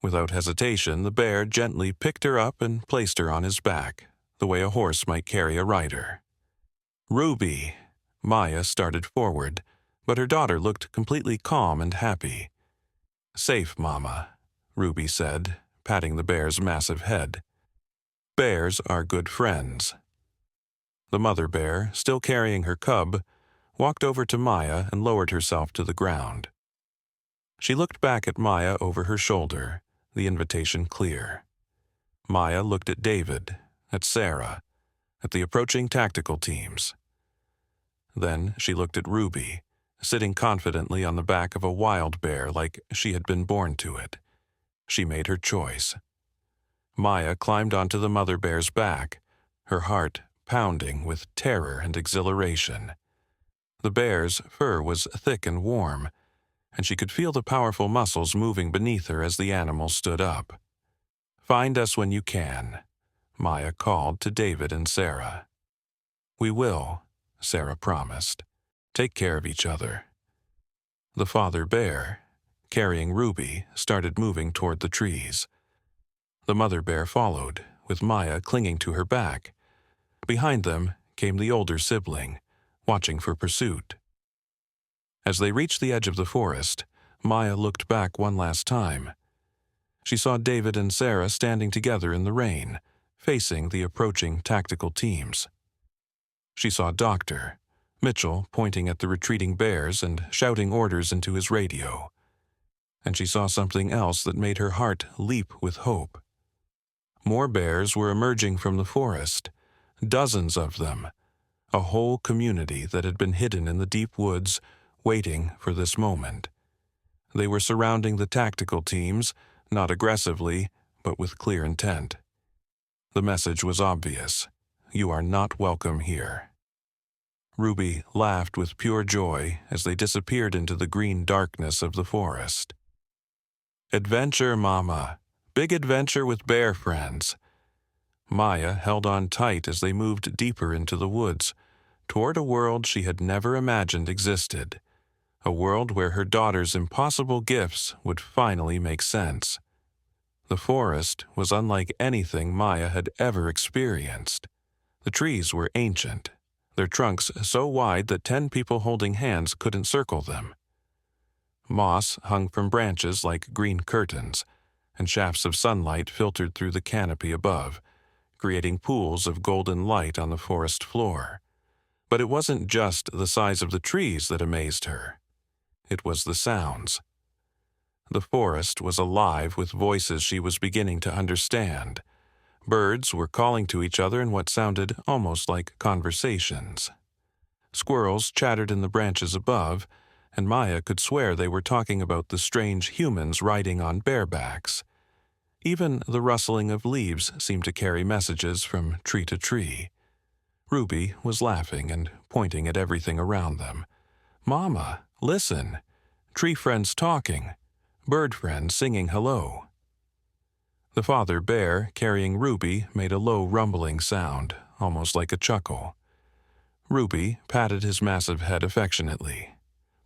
Without hesitation, the bear gently picked her up and placed her on his back, the way a horse might carry a rider. Ruby! Maya started forward, but her daughter looked completely calm and happy. Safe, Mama, Ruby said, patting the bear's massive head. Bears are good friends. The mother bear, still carrying her cub, walked over to Maya and lowered herself to the ground. She looked back at Maya over her shoulder, the invitation clear. Maya looked at David, at Sarah, at the approaching tactical teams. Then she looked at Ruby, sitting confidently on the back of a wild bear like she had been born to it. She made her choice. Maya climbed onto the mother bear's back, her heart pounding with terror and exhilaration. The bear's fur was thick and warm, and she could feel the powerful muscles moving beneath her as the animal stood up. Find us when you can, Maya called to David and Sarah. We will, Sarah promised. Take care of each other. The father bear, carrying Ruby, started moving toward the trees. The mother bear followed, with Maya clinging to her back. Behind them came the older sibling, watching for pursuit. As they reached the edge of the forest, Maya looked back one last time. She saw David and Sarah standing together in the rain, facing the approaching tactical teams. She saw Dr. Mitchell pointing at the retreating bears and shouting orders into his radio. And she saw something else that made her heart leap with hope. More bears were emerging from the forest, dozens of them, a whole community that had been hidden in the deep woods, waiting for this moment. They were surrounding the tactical teams, not aggressively, but with clear intent. The message was obvious. You are not welcome here. Ruby laughed with pure joy as they disappeared into the green darkness of the forest. Adventure, Mama. Big adventure with bear friends. Maya held on tight as they moved deeper into the woods, toward a world she had never imagined existed. A world where her daughter's impossible gifts would finally make sense. The forest was unlike anything Maya had ever experienced. The trees were ancient, their trunks so wide that 10 people holding hands couldn't circle them. Moss hung from branches like green curtains, and shafts of sunlight filtered through the canopy above, creating pools of golden light on the forest floor. But it wasn't just the size of the trees that amazed her. It was the sounds. The forest was alive with voices she was beginning to understand. Birds were calling to each other in what sounded almost like conversations. Squirrels chattered in the branches above, and Maya could swear they were talking about the strange humans riding on barebacks. Even the rustling of leaves seemed to carry messages from tree to tree. Ruby was laughing and pointing at everything around them. Mama, listen. Tree friends talking. Bird friends singing hello. The father bear, carrying Ruby, made a low rumbling sound, almost like a chuckle. Ruby patted his massive head affectionately.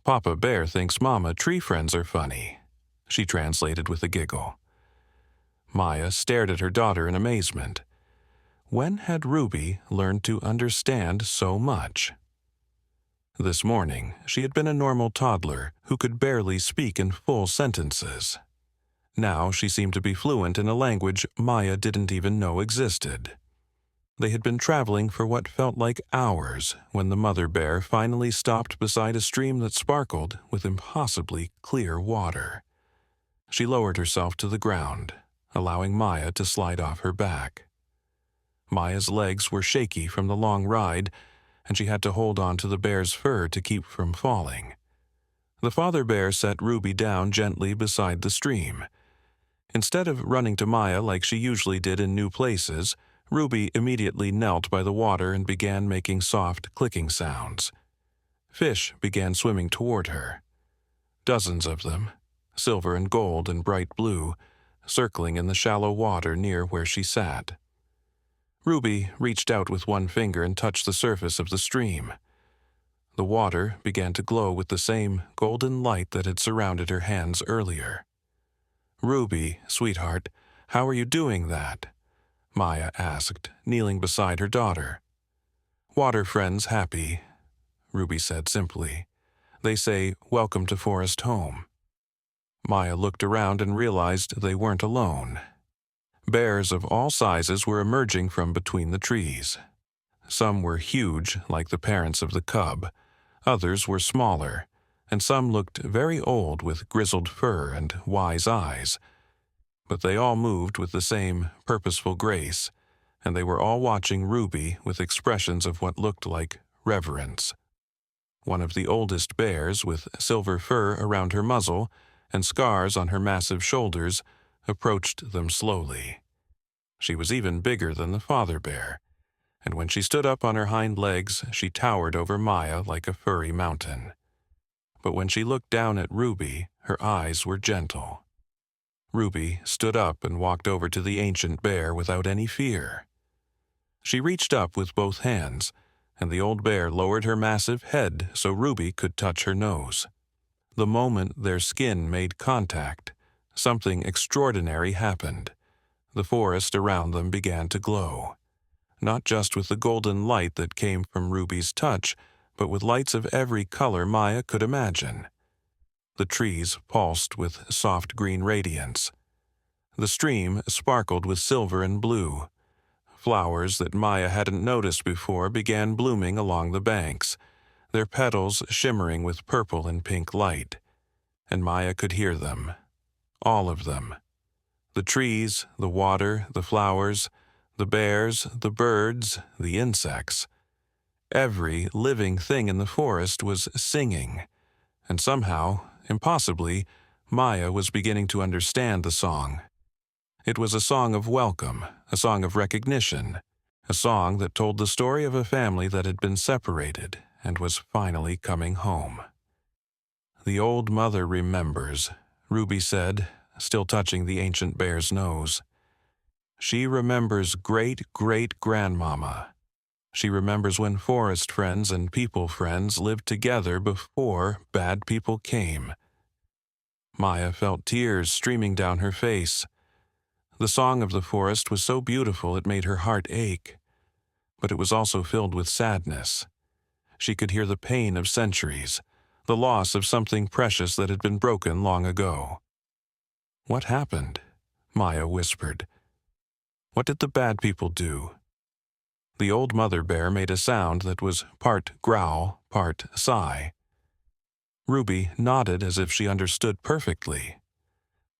Papa Bear thinks Mama tree friends are funny, she translated with a giggle. Maya stared at her daughter in amazement. When had Ruby learned to understand so much? This morning, she had been a normal toddler who could barely speak in full sentences. Now she seemed to be fluent in a language Maya didn't even know existed. They had been traveling for what felt like hours when the mother bear finally stopped beside a stream that sparkled with impossibly clear water. She lowered herself to the ground, allowing Maya to slide off her back. Maya's legs were shaky from the long ride, and she had to hold on to the bear's fur to keep from falling. The father bear set Ruby down gently beside the stream. Instead of running to Maya like she usually did in new places, Ruby immediately knelt by the water and began making soft clicking sounds. Fish began swimming toward her. Dozens of them, silver and gold and bright blue, circling in the shallow water near where she sat. Ruby reached out with one finger and touched the surface of the stream. The water began to glow with the same golden light that had surrounded her hands earlier. "Ruby, sweetheart, how are you doing that?" Maya asked, kneeling beside her daughter. "Water friends happy," Ruby said simply. "They say, 'Welcome to Forest Home.'" Maya looked around and realized they weren't alone. Bears of all sizes were emerging from between the trees. Some were huge, like the parents of the cub. Others were smaller, and some looked very old with grizzled fur and wise eyes. But they all moved with the same purposeful grace, and they were all watching Ruby with expressions of what looked like reverence. One of the oldest bears, with silver fur around her muzzle and scars on her massive shoulders, approached them slowly. She was even bigger than the father bear, and when she stood up on her hind legs, she towered over Maya like a furry mountain. But when she looked down at Ruby, her eyes were gentle. Ruby stood up and walked over to the ancient bear without any fear. She reached up with both hands, and the old bear lowered her massive head so Ruby could touch her nose. The moment their skin made contact, something extraordinary happened. The forest around them began to glow, not just with the golden light that came from Ruby's touch, but with lights of every color Maya could imagine. The trees pulsed with soft green radiance. The stream sparkled with silver and blue. Flowers that Maya hadn't noticed before began blooming along the banks, their petals shimmering with purple and pink light. And Maya could hear them, all of them. The trees, the water, the flowers, the bears, the birds, the insects. Every living thing in the forest was singing, and somehow, impossibly, Maya was beginning to understand the song. It was a song of welcome, a song of recognition, a song that told the story of a family that had been separated and was finally coming home. "The old mother remembers," Ruby said, still touching the ancient bear's nose. "She remembers great-great-grandmama. She remembers when forest friends and people friends lived together before bad people came." Maya felt tears streaming down her face. The song of the forest was so beautiful it made her heart ache, but it was also filled with sadness. She could hear the pain of centuries, the loss of something precious that had been broken long ago. "What happened?" Maya whispered. "What did the bad people do?" The old mother bear made a sound that was part growl, part sigh. Ruby nodded as if she understood perfectly.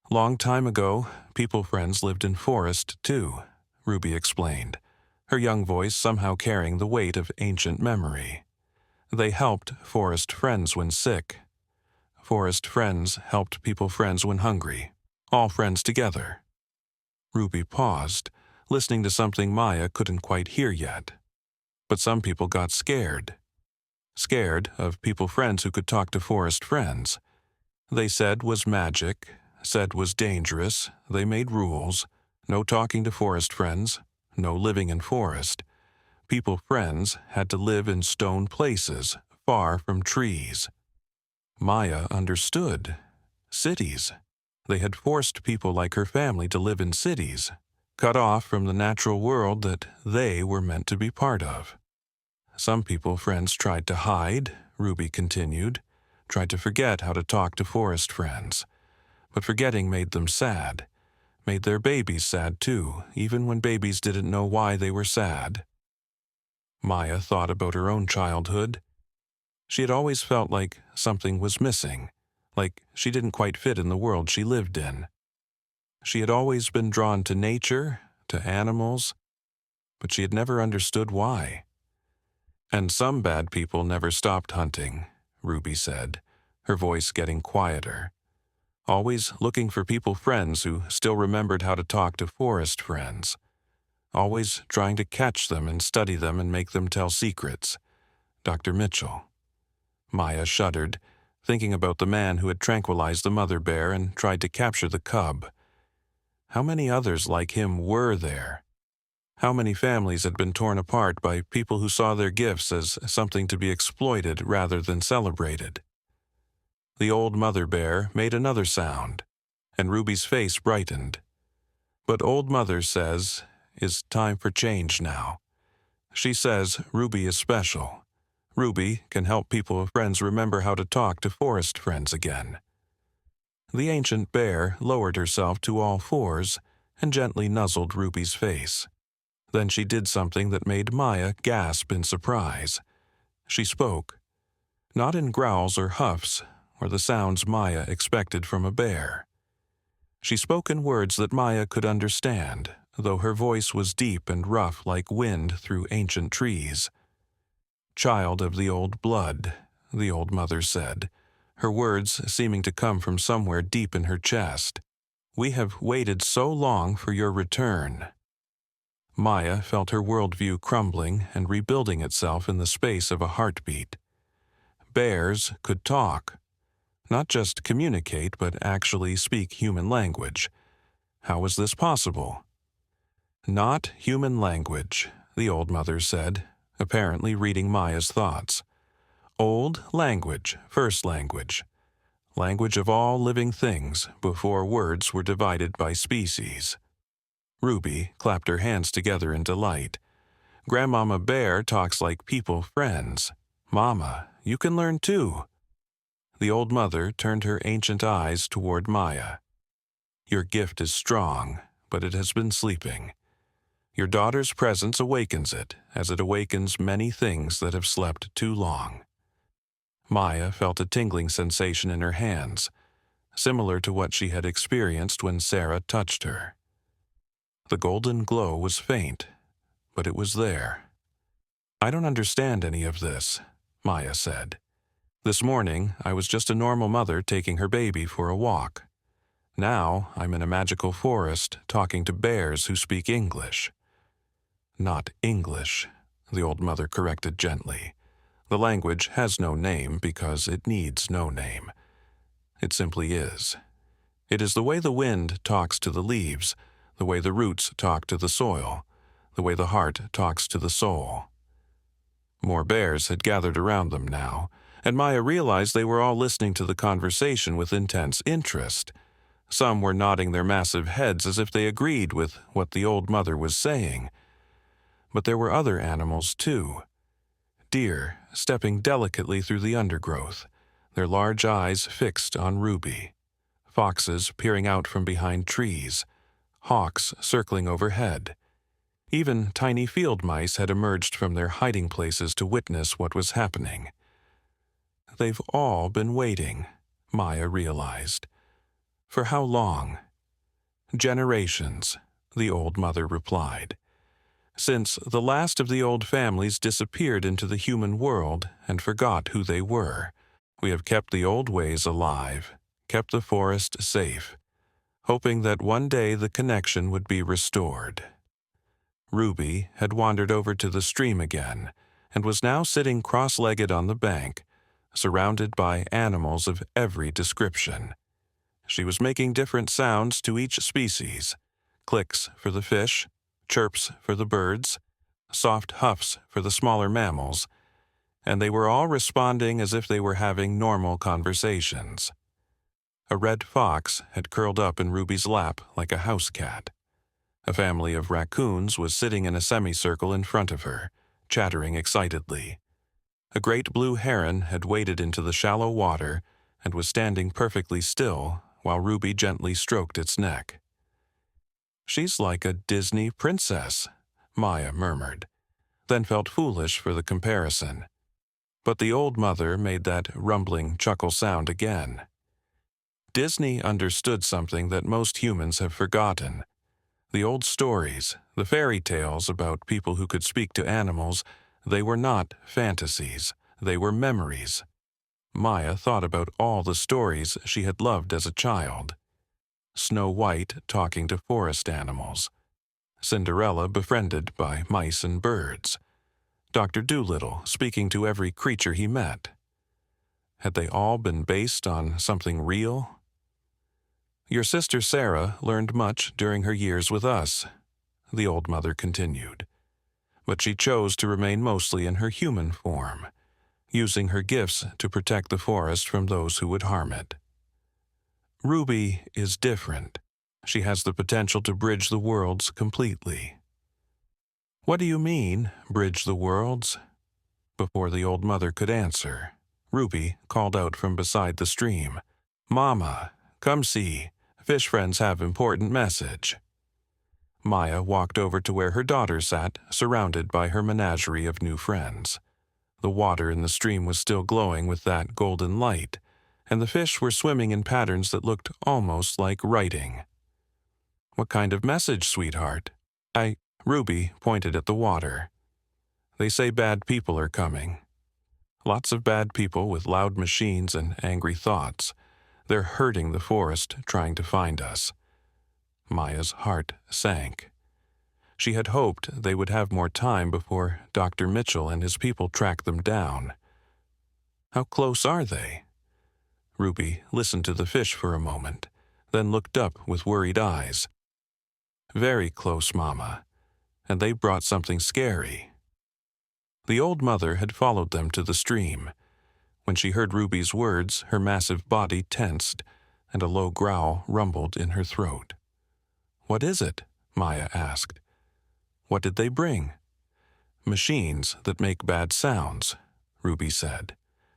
"Long time ago, people friends lived in forest, too," Ruby explained, her young voice somehow carrying the weight of ancient memory. "They helped forest friends when sick. Forest friends helped people friends when hungry. All friends together." Ruby paused, listening to something Maya couldn't quite hear yet. But some people got scared. Scared of people friends who could talk to forest friends. They said was magic, said was dangerous, they made rules. No talking to forest friends, no living in forest. People friends had to live in stone places, far from trees. Maya understood. Cities. They had forced people like her family to live in cities, cut off from the natural world that they were meant to be part of. Some people friends tried to hide, Ruby continued, tried to forget how to talk to forest friends. But forgetting made them sad, made their babies sad too, even when babies didn't know why they were sad. Maya thought about her own childhood. She had always felt like something was missing, like she didn't quite fit in the world she lived in. She had always been drawn to nature, to animals, but she had never understood why. And some bad people never stopped hunting, Ruby said, her voice getting quieter. Always looking for people friends who still remembered how to talk to forest friends. Always trying to catch them and study them and make them tell secrets. Dr. Mitchell. Maya shuddered, thinking about the man who had tranquilized the mother bear and tried to capture the cub. How many others like him were there? How many families had been torn apart by people who saw their gifts as something to be exploited rather than celebrated? The old mother bear made another sound, and Ruby's face brightened. But Old Mother says, "It's time for change now." She says Ruby is special. Ruby can help people of friends remember how to talk to forest friends again. The ancient bear lowered herself to all fours and gently nuzzled Ruby's face. Then she did something that made Maya gasp in surprise. She spoke, not in growls or huffs, or the sounds Maya expected from a bear. She spoke in words that Maya could understand, though her voice was deep and rough like wind through ancient trees. "Child of the old blood," the old mother said, her words seeming to come from somewhere deep in her chest. "We have waited so long for your return." Maya felt her worldview crumbling and rebuilding itself in the space of a heartbeat. Bears could talk. Not just communicate, but actually speak human language. How was this possible? "Not human language," the old mother said, apparently reading Maya's thoughts. "Old language, first language. Language of all living things before words were divided by species." Ruby clapped her hands together in delight. "Grandmama Bear talks like people friends. Mama, you can learn too." The old mother turned her ancient eyes toward Maya. "Your gift is strong, but it has been sleeping. Your daughter's presence awakens it, as it awakens many things that have slept too long." Maya felt a tingling sensation in her hands, similar to what she had experienced when Sarah touched her. The golden glow was faint, but it was there. "I don't understand any of this," Maya said. "This morning, I was just a normal mother taking her baby for a walk. Now, I'm in a magical forest talking to bears who speak English." "Not English," the old mother corrected gently. "The language has no name because it needs no name. It simply is. It is the way the wind talks to the leaves, the way the roots talk to the soil, the way the heart talks to the soul." More bears had gathered around them now, and Maya realized they were all listening to the conversation with intense interest. Some were nodding their massive heads as if they agreed with what the old mother was saying. But there were other animals too. Deer stepping delicately through the undergrowth, their large eyes fixed on Ruby. Foxes peering out from behind trees. Hawks circling overhead. Even tiny field mice had emerged from their hiding places to witness what was happening. They've all been waiting, Maya realized. For how long? "Generations," the old mother replied. "Since the last of the old families disappeared into the human world and forgot who they were, we have kept the old ways alive, kept the forest safe, hoping that one day the connection would be restored." Ruby had wandered over to the stream again and was now sitting cross-legged on the bank, surrounded by animals of every description. She was making different sounds to each species: clicks for the fish, chirps for the birds, soft huffs for the smaller mammals, and they were all responding as if they were having normal conversations. A red fox had curled up in Ruby's lap like a house cat. A family of raccoons was sitting in a semicircle in front of her, chattering excitedly. A great blue heron had waded into the shallow water and was standing perfectly still while Ruby gently stroked its neck. "She's like a Disney princess," Maya murmured, then felt foolish for the comparison. But the old mother made that rumbling chuckle sound again. Disney understood something that most humans have forgotten. The old stories, the fairy tales about people who could speak to animals, they were not fantasies, they were memories. Maya thought about all the stories she had loved as a child. Snow White talking to forest animals, Cinderella befriended by mice and birds, Dr. Dolittle speaking to every creature he met. Had they all been based on something real? "Your sister Sarah learned much during her years with us," the old mother continued, "but she chose to remain mostly in her human form, using her gifts to protect the forest from those who would harm it. Ruby is different. She has the potential to bridge the worlds completely." "What do you mean, bridge the worlds?" Before the old mother could answer, Ruby called out from beside the stream, "Mama, come see. Fish friends have important message." Maya walked over to where her daughter sat, surrounded by her menagerie of new friends. The water in the stream was still glowing with that golden light, and the fish were swimming in patterns that looked almost like writing. "What kind of message, sweetheart?" Ruby pointed at the water. "They say bad people are coming. Lots of bad people with loud machines and angry thoughts. They're hurting the forest, trying to find us." Maya's heart sank. She had hoped they would have more time before Dr. Mitchell and his people tracked them down. "How close are they?" Ruby listened to the fish for a moment, then looked up with worried eyes. "Very close, Mama, and they brought something scary." The old mother had followed them to the stream. When she heard Ruby's words, her massive body tensed, and a low growl rumbled in her throat. "What is it?" Maya asked. "What did they bring?" "Machines that make bad sounds," Ruby said,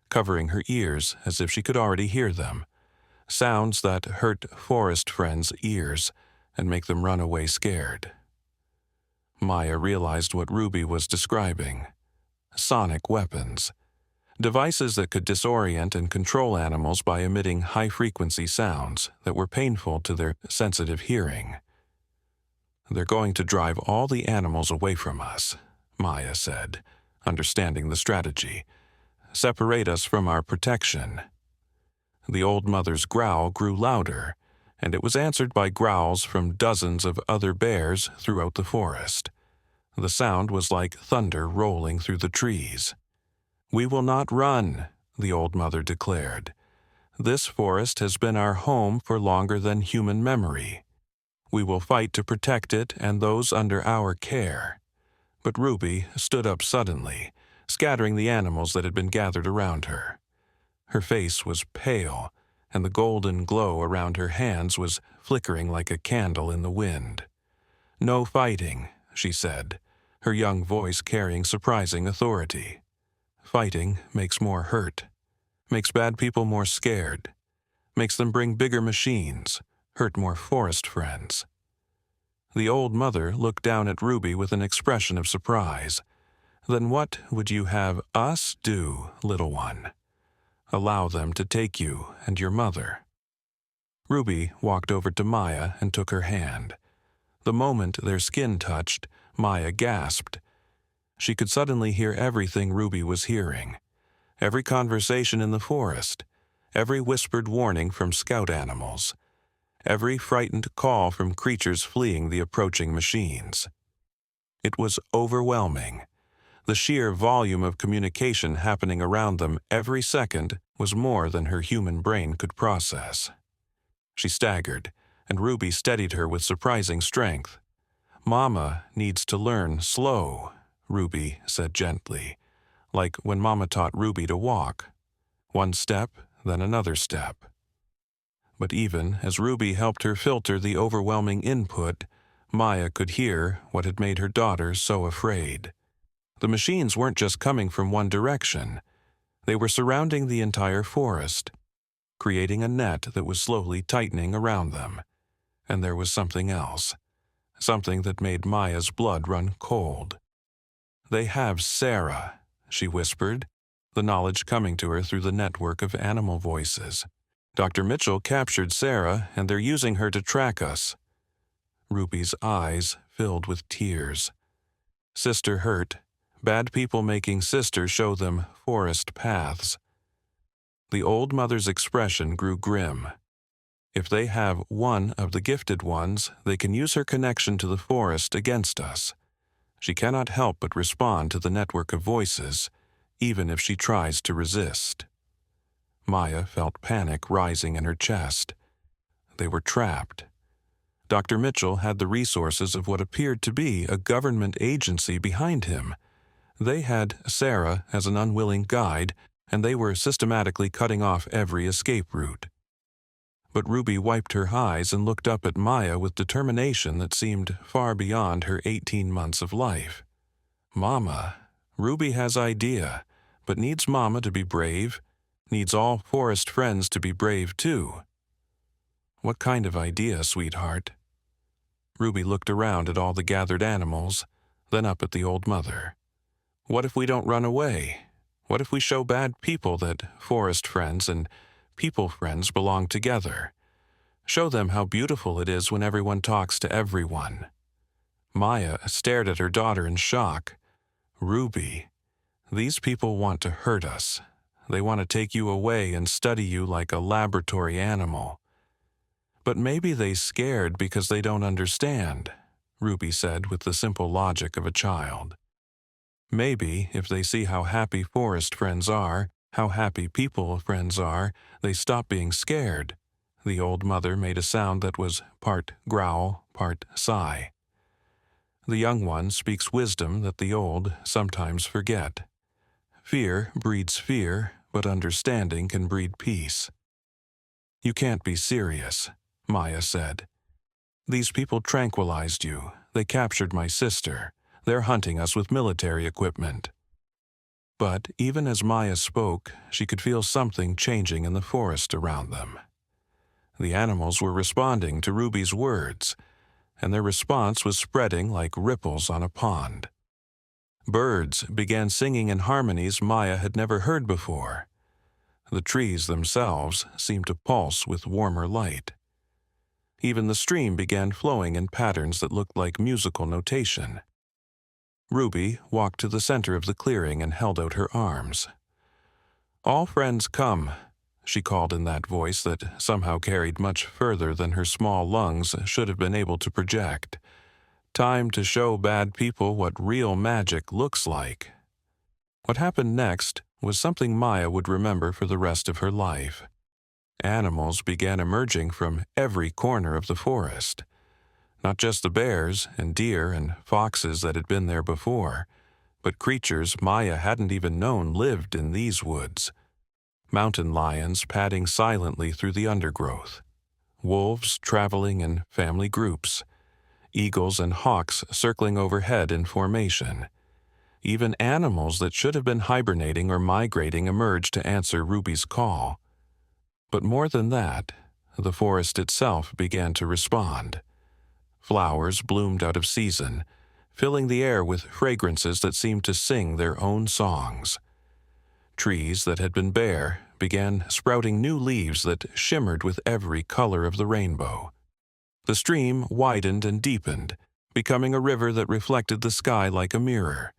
covering her ears as if she could already hear them. "Sounds that hurt forest friends' ears and make them run away scared." Maya realized what Ruby was describing. Sonic weapons. Devices that could disorient and control animals by emitting high-frequency sounds that were painful to their sensitive hearing. "They're going to drive all the animals away from us," Maya said, understanding the strategy. "Separate us from our protection." The old mother's growl grew louder, and it was answered by growls from dozens of other bears throughout the forest. The sound was like thunder rolling through the trees. "We will not run," the old mother declared. "This forest has been our home for longer than human memory. We will fight to protect it and those under our care." But Ruby stood up suddenly, scattering the animals that had been gathered around her. Her face was pale, and the golden glow around her hands was flickering like a candle in the wind. "No fighting," she said, her young voice carrying surprising authority. "Fighting makes more hurt, makes bad people more scared, makes them bring bigger machines, hurt more forest friends." The old mother looked down at Ruby with an expression of surprise. "Then what would you have us do, little one? Allow them to take you and your mother?" Ruby walked over to Maya and took her hand. The moment their skin touched, Maya gasped. She could suddenly hear everything Ruby was hearing. Every conversation in the forest, every whispered warning from scout animals, every frightened call from creatures fleeing the approaching machines. It was overwhelming. The sheer volume of communication happening around them every second was more than her human brain could process. She staggered, and Ruby steadied her with surprising strength. "Mama needs to learn slow," Ruby said gently, like when Mama taught Ruby to walk. One step, then another step. But even as Ruby helped her filter the overwhelming input, Maya could hear what had made her daughter so afraid. The machines weren't just coming from one direction. They were surrounding the entire forest, creating a net that was slowly tightening around them. And there was something else, something that made Maya's blood run cold. "They have Sarah," she whispered, the knowledge coming to her through the network of animal voices. "Dr. Mitchell captured Sarah, and they're using her to track us." Ruby's eyes filled with tears. Sister hurt. Bad people making Sister show them forest paths. The old mother's expression grew grim. If they have one of the gifted ones, they can use her connection to the forest against us. She cannot help but respond to the network of voices, even if she tries to resist. Maya felt panic rising in her chest. They were trapped. Dr. Mitchell had the resources of what appeared to be a government agency behind him. They had Sarah as an unwilling guide, and they were systematically cutting off every escape route. But Ruby wiped her eyes and looked up at Maya with determination that seemed far beyond her 18 months of life. "Mama, Ruby has idea, but needs Mama to be brave, needs all forest friends to be brave too." "What kind of idea, sweetheart?" Ruby looked around at all the gathered animals, then up at the old mother. "What if we don't run away? What if we show bad people that forest friends and people friends belong together? Show them how beautiful it is when everyone talks to everyone." Maya stared at her daughter in shock. "Ruby, these people want to hurt us. They want to take you away and study you like a laboratory animal." "But maybe they scared because they don't understand," Ruby said with the simple logic of a child. "Maybe if they see how happy forest friends are, how happy people friends are, they stop being scared." The old mother made a sound that was part growl, part sigh. "The young one speaks wisdom that the old sometimes forget. Fear breeds fear, but understanding can breed peace." "You can't be serious," Maya said. "These people tranquilized you. They captured my sister. They're hunting us with military equipment." But even as Maya spoke, she could feel something changing in the forest around them. The animals were responding to Ruby's words, and their response was spreading like ripples on a pond. Birds began singing in harmonies Maya had never heard before. The trees themselves seemed to pulse with warmer light. Even the stream began flowing in patterns that looked like musical notation. Ruby walked to the center of the clearing and held out her arms. "All friends come," she called in that voice that somehow carried much further than her small lungs should have been able to project. "Time to show bad people what real magic looks like." What happened next was something Maya would remember for the rest of her life. Animals began emerging from every corner of the forest. Not just the bears and deer and foxes that had been there before, but creatures Maya hadn't even known lived in these woods. Mountain lions padding silently through the undergrowth, wolves traveling in family groups, eagles and hawks circling overhead in formation. Even animals that should have been hibernating or migrating emerged to answer Ruby's call. But more than that, the forest itself began to respond. Flowers bloomed out of season, filling the air with fragrances that seemed to sing their own songs. Trees that had been bare began sprouting new leaves that shimmered with every color of the rainbow. The stream widened and deepened, becoming a river that reflected the sky like a mirror.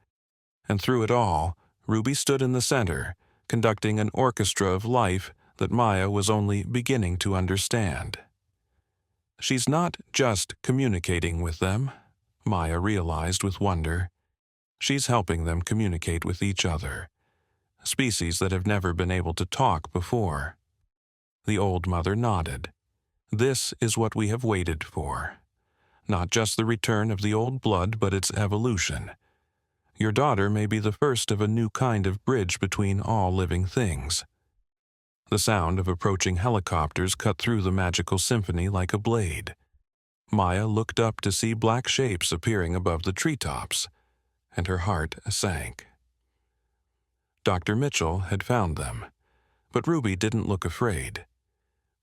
And through it all, Ruby stood in the center, conducting an orchestra of life that Maya was only beginning to understand. She's not just communicating with them, Maya realized with wonder. She's helping them communicate with each other, species that have never been able to talk before. The old mother nodded. "This is what we have waited for. Not just the return of the old blood, but its evolution. Your daughter may be the first of a new kind of bridge between all living things." The sound of approaching helicopters cut through the magical symphony like a blade. Maya looked up to see black shapes appearing above the treetops. and her heart sank. Dr. Mitchell had found them, but Ruby didn't look afraid.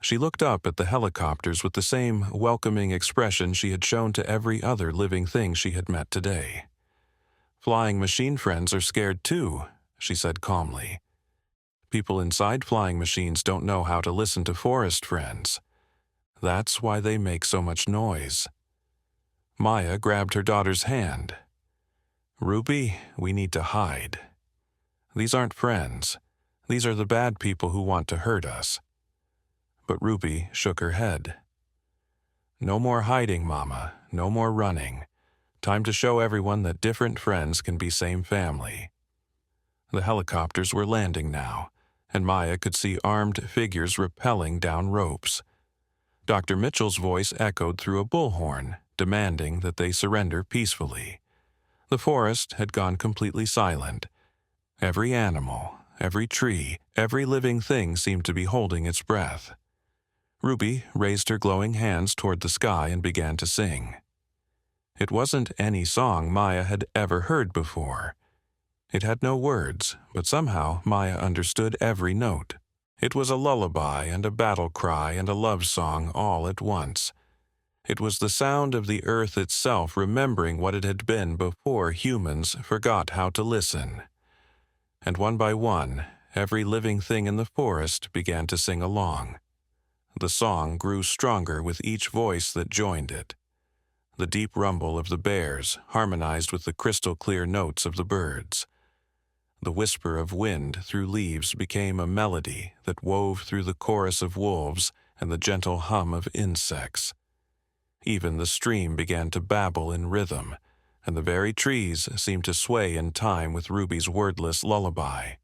She looked up at the helicopters with the same welcoming expression she had shown to every other living thing she had met today. "Flying machine friends are scared too," she said calmly. "People inside flying machines don't know how to listen to forest friends. That's why they make so much noise." Maya grabbed her daughter's hand. "Ruby, we need to hide. These aren't friends. These are the bad people who want to hurt us." But Ruby shook her head. "No more hiding, Mama. No more running. Time to show everyone that different friends can be same family." The helicopters were landing now, and Maya could see armed figures rappelling down ropes. Dr. Mitchell's voice echoed through a bullhorn, demanding that they surrender peacefully. The forest had gone completely silent. Every animal, every tree, every living thing seemed to be holding its breath. Ruby raised her glowing hands toward the sky and began to sing. It wasn't any song Maya had ever heard before. It had no words, but somehow Maya understood every note. It was a lullaby and a battle cry and a love song all at once. It was the sound of the earth itself remembering what it had been before humans forgot how to listen. And one by one, every living thing in the forest began to sing along. The song grew stronger with each voice that joined it. The deep rumble of the bears harmonized with the crystal-clear notes of the birds. The whisper of wind through leaves became a melody that wove through the chorus of wolves and the gentle hum of insects. Even the stream began to babble in rhythm, and the very trees seemed to sway in time with Ruby's wordless lullaby.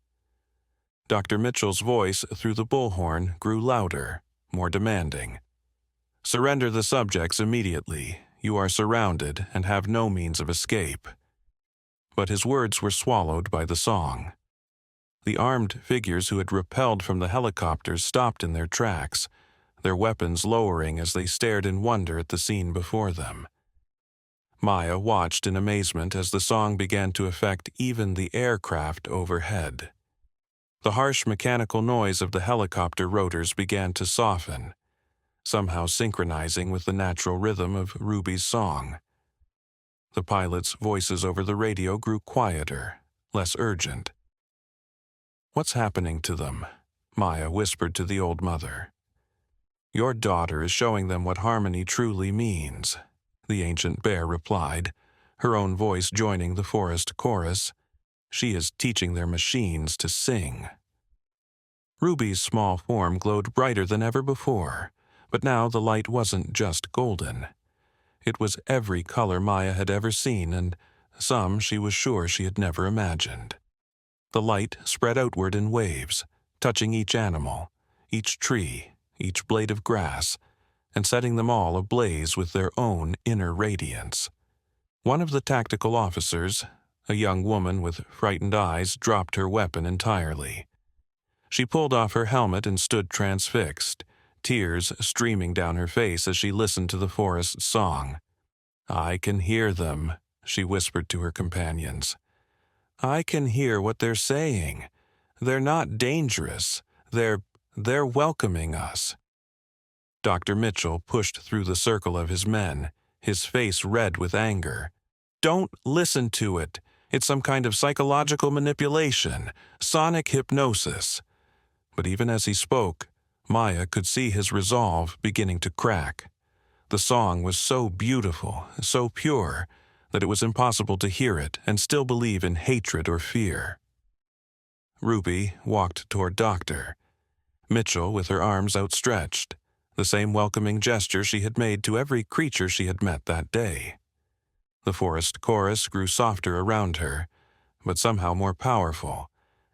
Dr. Mitchell's voice through the bullhorn grew louder, more demanding. "Surrender the subjects immediately. You are surrounded and have no means of escape." But his words were swallowed by the song. The armed figures who had rappelled from the helicopters stopped in their tracks, their weapons lowering as they stared in wonder at the scene before them. Maya watched in amazement as the song began to affect even the aircraft overhead. The harsh mechanical noise of the helicopter rotors began to soften, somehow synchronizing with the natural rhythm of Ruby's song. The pilots' voices over the radio grew quieter, less urgent. "What's happening to them?" Maya whispered to the old mother. "Your daughter is showing them what harmony truly means," the ancient bear replied, her own voice joining the forest chorus. "She is teaching their machines to sing." Ruby's small form glowed brighter than ever before, but now the light wasn't just golden. It was every color Maya had ever seen, and some she was sure she had never imagined. The light spread outward in waves, touching each animal, each tree, each blade of grass, and setting them all ablaze with their own inner radiance. One of the tactical officers, a young woman with frightened eyes, dropped her weapon entirely. She pulled off her helmet and stood transfixed, tears streaming down her face as she listened to the forest's song. "I can hear them," she whispered to her companions. "I can hear what they're saying. They're not dangerous. They're welcoming us." Dr. Mitchell pushed through the circle of his men, his face red with anger. "Don't listen to it. It's some kind of psychological manipulation, sonic hypnosis." But even as he spoke, Maya could see his resolve beginning to crack. The song was so beautiful, so pure, that it was impossible to hear it and still believe in hatred or fear. Ruby walked toward Dr. Mitchell with her arms outstretched, the same welcoming gesture she had made to every creature she had met that day. The forest chorus grew softer around her, but somehow more powerful,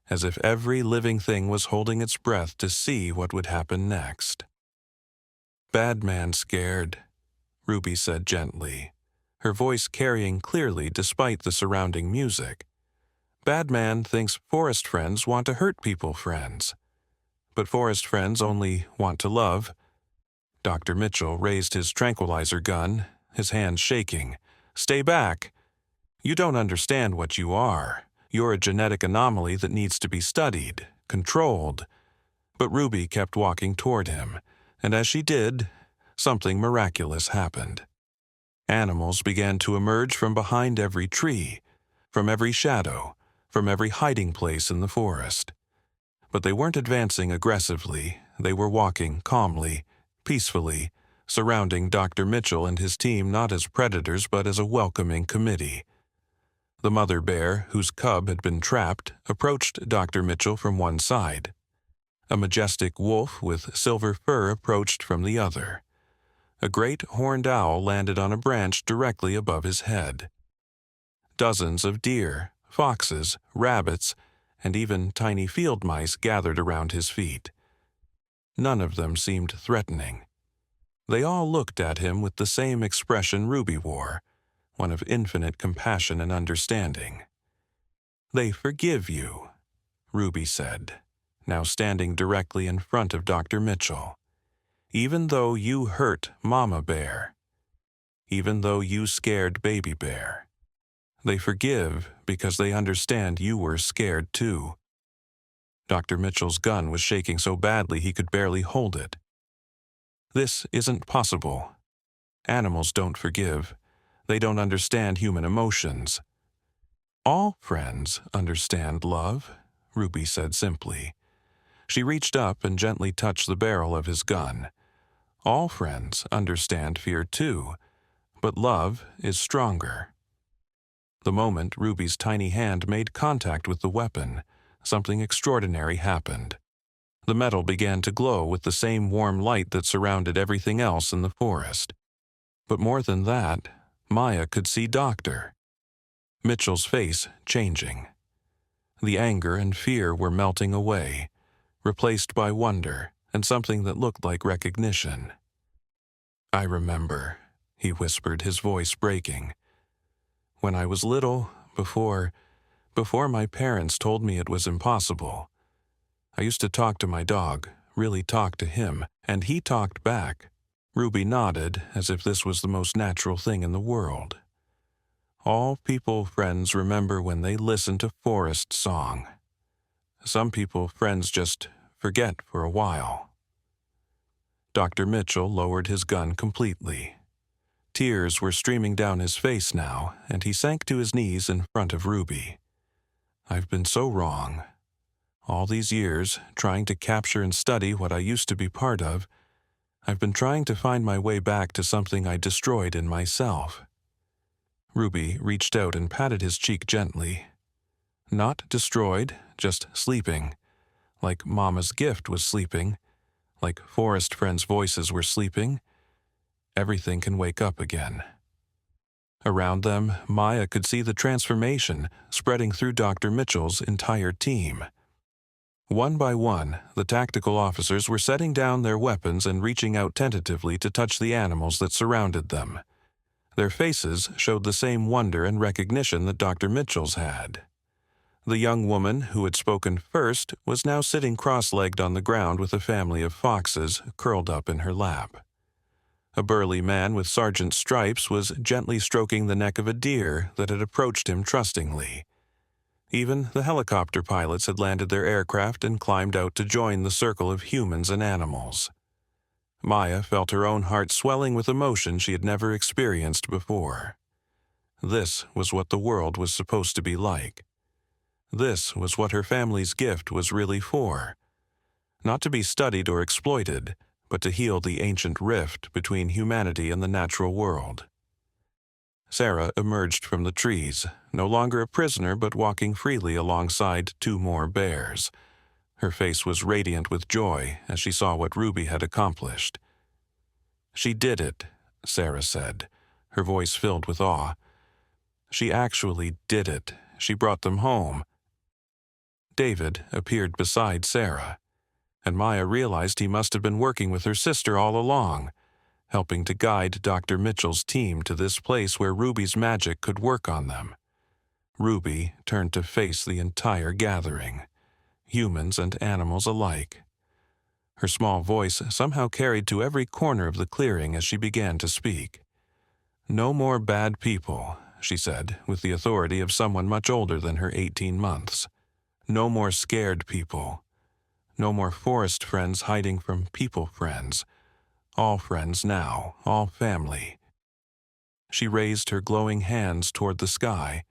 as if every living thing was holding its breath to see what would happen next. "Bad man scared," Ruby said gently, her voice carrying clearly despite the surrounding music. "Bad man thinks forest friends want to hurt people friends. But forest friends only want to love." Dr. Mitchell raised his tranquilizer gun, his hands shaking. "Stay back!" You don't understand what you are. You're a genetic anomaly that needs to be studied, controlled." But Ruby kept walking toward him, and as she did, something miraculous happened. Animals began to emerge from behind every tree, from every shadow, from every hiding place in the forest. But they weren't advancing aggressively. They were walking calmly, peacefully, surrounding Dr. Mitchell and his team not as predators but as a welcoming committee. The mother bear, whose cub had been trapped, approached Dr. Mitchell from one side. A majestic wolf with silver fur approached from the other. A great horned owl landed on a branch directly above his head. Dozens of deer, foxes, rabbits, and even tiny field mice gathered around his feet. None of them seemed threatening. They all looked at him with the same expression Ruby wore, one of infinite compassion and understanding. "They forgive you," Ruby said, now standing directly in front of Dr. Mitchell. "Even though you hurt Mama Bear. Even though you scared Baby Bear. They forgive because they understand you were scared too." Dr. Mitchell's gun was shaking so badly he could barely hold it. "This isn't possible. Animals don't forgive. They don't understand human emotions." "All friends understand love," Ruby said simply. She reached up and gently touched the barrel of his gun. "All friends understand fear too, but love is stronger." The moment Ruby's tiny hand made contact with the weapon, something extraordinary happened. The metal began to glow with the same warm light that surrounded everything else in the forest. But more than that, Maya could see Dr. Mitchell's face changing. The anger and fear were melting away, replaced by wonder and something that looked like recognition. "I remember," he whispered, his voice breaking. "When I was little, before my parents told me it was impossible. I used to talk to my dog, really talk to him, and he talked back." Ruby nodded as if this was the most natural thing in the world. "All people friends remember when they listen to forest song. Some people friends just forget for a while." Dr. Mitchell lowered his gun completely. Tears were streaming down his face now, and he sank to his knees in front of Ruby. "I've been so wrong. All these years, trying to capture and study what I used to be part of, I've been trying to find my way back to something I destroyed in myself." Ruby reached out and patted his cheek gently. "Not destroyed, just sleeping. Like Mama's gift was sleeping. Like forest friends' voices were sleeping. Everything can wake up again." Around them, Maya could see the transformation spreading through Dr. Mitchell's entire team. One by one, the tactical officers were setting down their weapons and reaching out tentatively to touch the animals that surrounded them. Their faces showed the same wonder and recognition that Dr. Mitchell's had. The young woman who had spoken first was now sitting cross-legged on the ground with a family of foxes curled up in her lap. A burly man with sergeant's stripes was gently stroking the neck of a deer that had approached him trustingly. Even the helicopter pilots had landed their aircraft and climbed out to join the circle of humans and animals. Maya felt her own heart swelling with emotion she had never experienced before. This was what the world was supposed to be like. This was what her family's gift was really for. Not to be studied or exploited, but to heal the ancient rift between humanity and the natural world. Sarah emerged from the trees, no longer a prisoner but walking freely alongside two more bears. Her face was radiant with joy as she saw what Ruby had accomplished. "She did it," Sarah said, her voice filled with awe. "She actually did it. She brought them home." David appeared beside Sarah, and Maya realized he must have been working with her sister all along, helping to guide Dr. Mitchell's team to this place where Ruby's magic could work on them. Ruby turned to face the entire gathering, humans and animals alike. Her small voice somehow carried to every corner of the clearing as she began to speak. "No more bad people, she said, with the authority of someone much older than her 18 months. No more scared people. No more forest friends hiding from people friends. All friends now, all family. She raised her glowing hands toward the sky,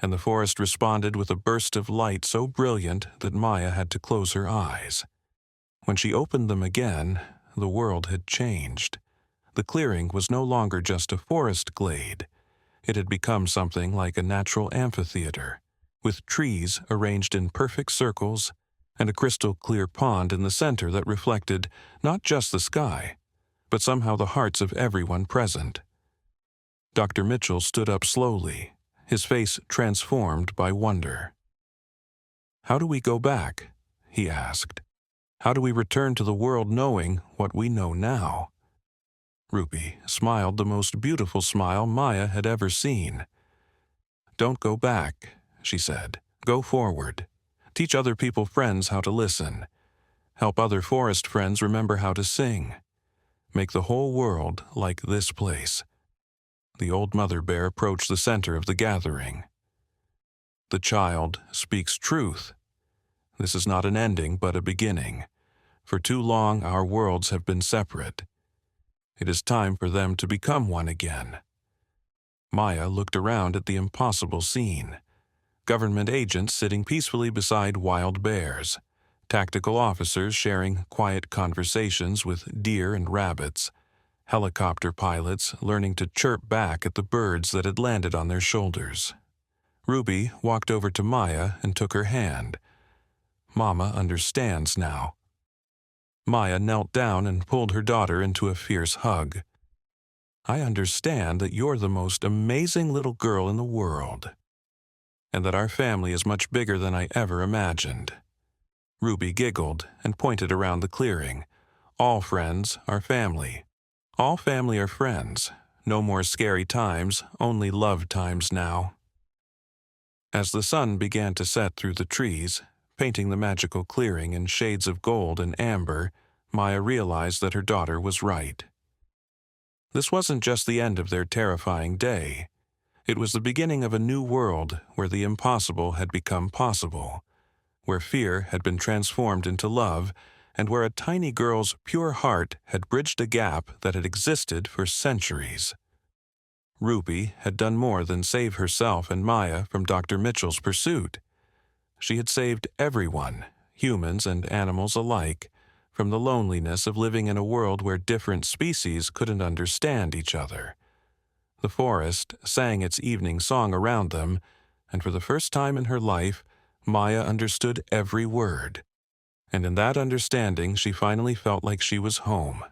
and the forest responded with a burst of light so brilliant that Maya had to close her eyes. When she opened them again, the world had changed. The clearing was no longer just a forest glade. It had become something like a natural amphitheater, with trees arranged in perfect circles and a crystal-clear pond in the center that reflected not just the sky, but somehow the hearts of everyone present. Dr. Mitchell stood up slowly, his face transformed by wonder. "How do we go back?" he asked. "How do we return to the world knowing what we know now?" Ruby smiled the most beautiful smile Maya had ever seen. "Don't go back," she said. "Go forward. Teach other people friends how to listen. Help other forest friends remember how to sing. Make the whole world like this place." The old mother bear approached the center of the gathering. "The child speaks truth. This is not an ending, but a beginning. For too long our worlds have been separate. It is time for them to become one again." Maya looked around at the impossible scene. Government agents sitting peacefully beside wild bears, tactical officers sharing quiet conversations with deer and rabbits, helicopter pilots learning to chirp back at the birds that had landed on their shoulders. Ruby walked over to Maya and took her hand. "Mama understands now." Maya knelt down and pulled her daughter into a fierce hug. "I understand that you're the most amazing little girl in the world, and that our family is much bigger than I ever imagined." Ruby giggled and pointed around the clearing. "All friends are family. All family are friends. No more scary times, only love times now." As the sun began to set through the trees, painting the magical clearing in shades of gold and amber, Maya realized that her daughter was right. This wasn't just the end of their terrifying day. It was the beginning of a new world where the impossible had become possible, where fear had been transformed into love, and where a tiny girl's pure heart had bridged a gap that had existed for centuries. Ruby had done more than save herself and Maya from Dr. Mitchell's pursuit. She had saved everyone, humans and animals alike, from the loneliness of living in a world where different species couldn't understand each other. The forest sang its evening song around them, and for the first time in her life, Maya understood every word. And in that understanding, she finally felt like she was home.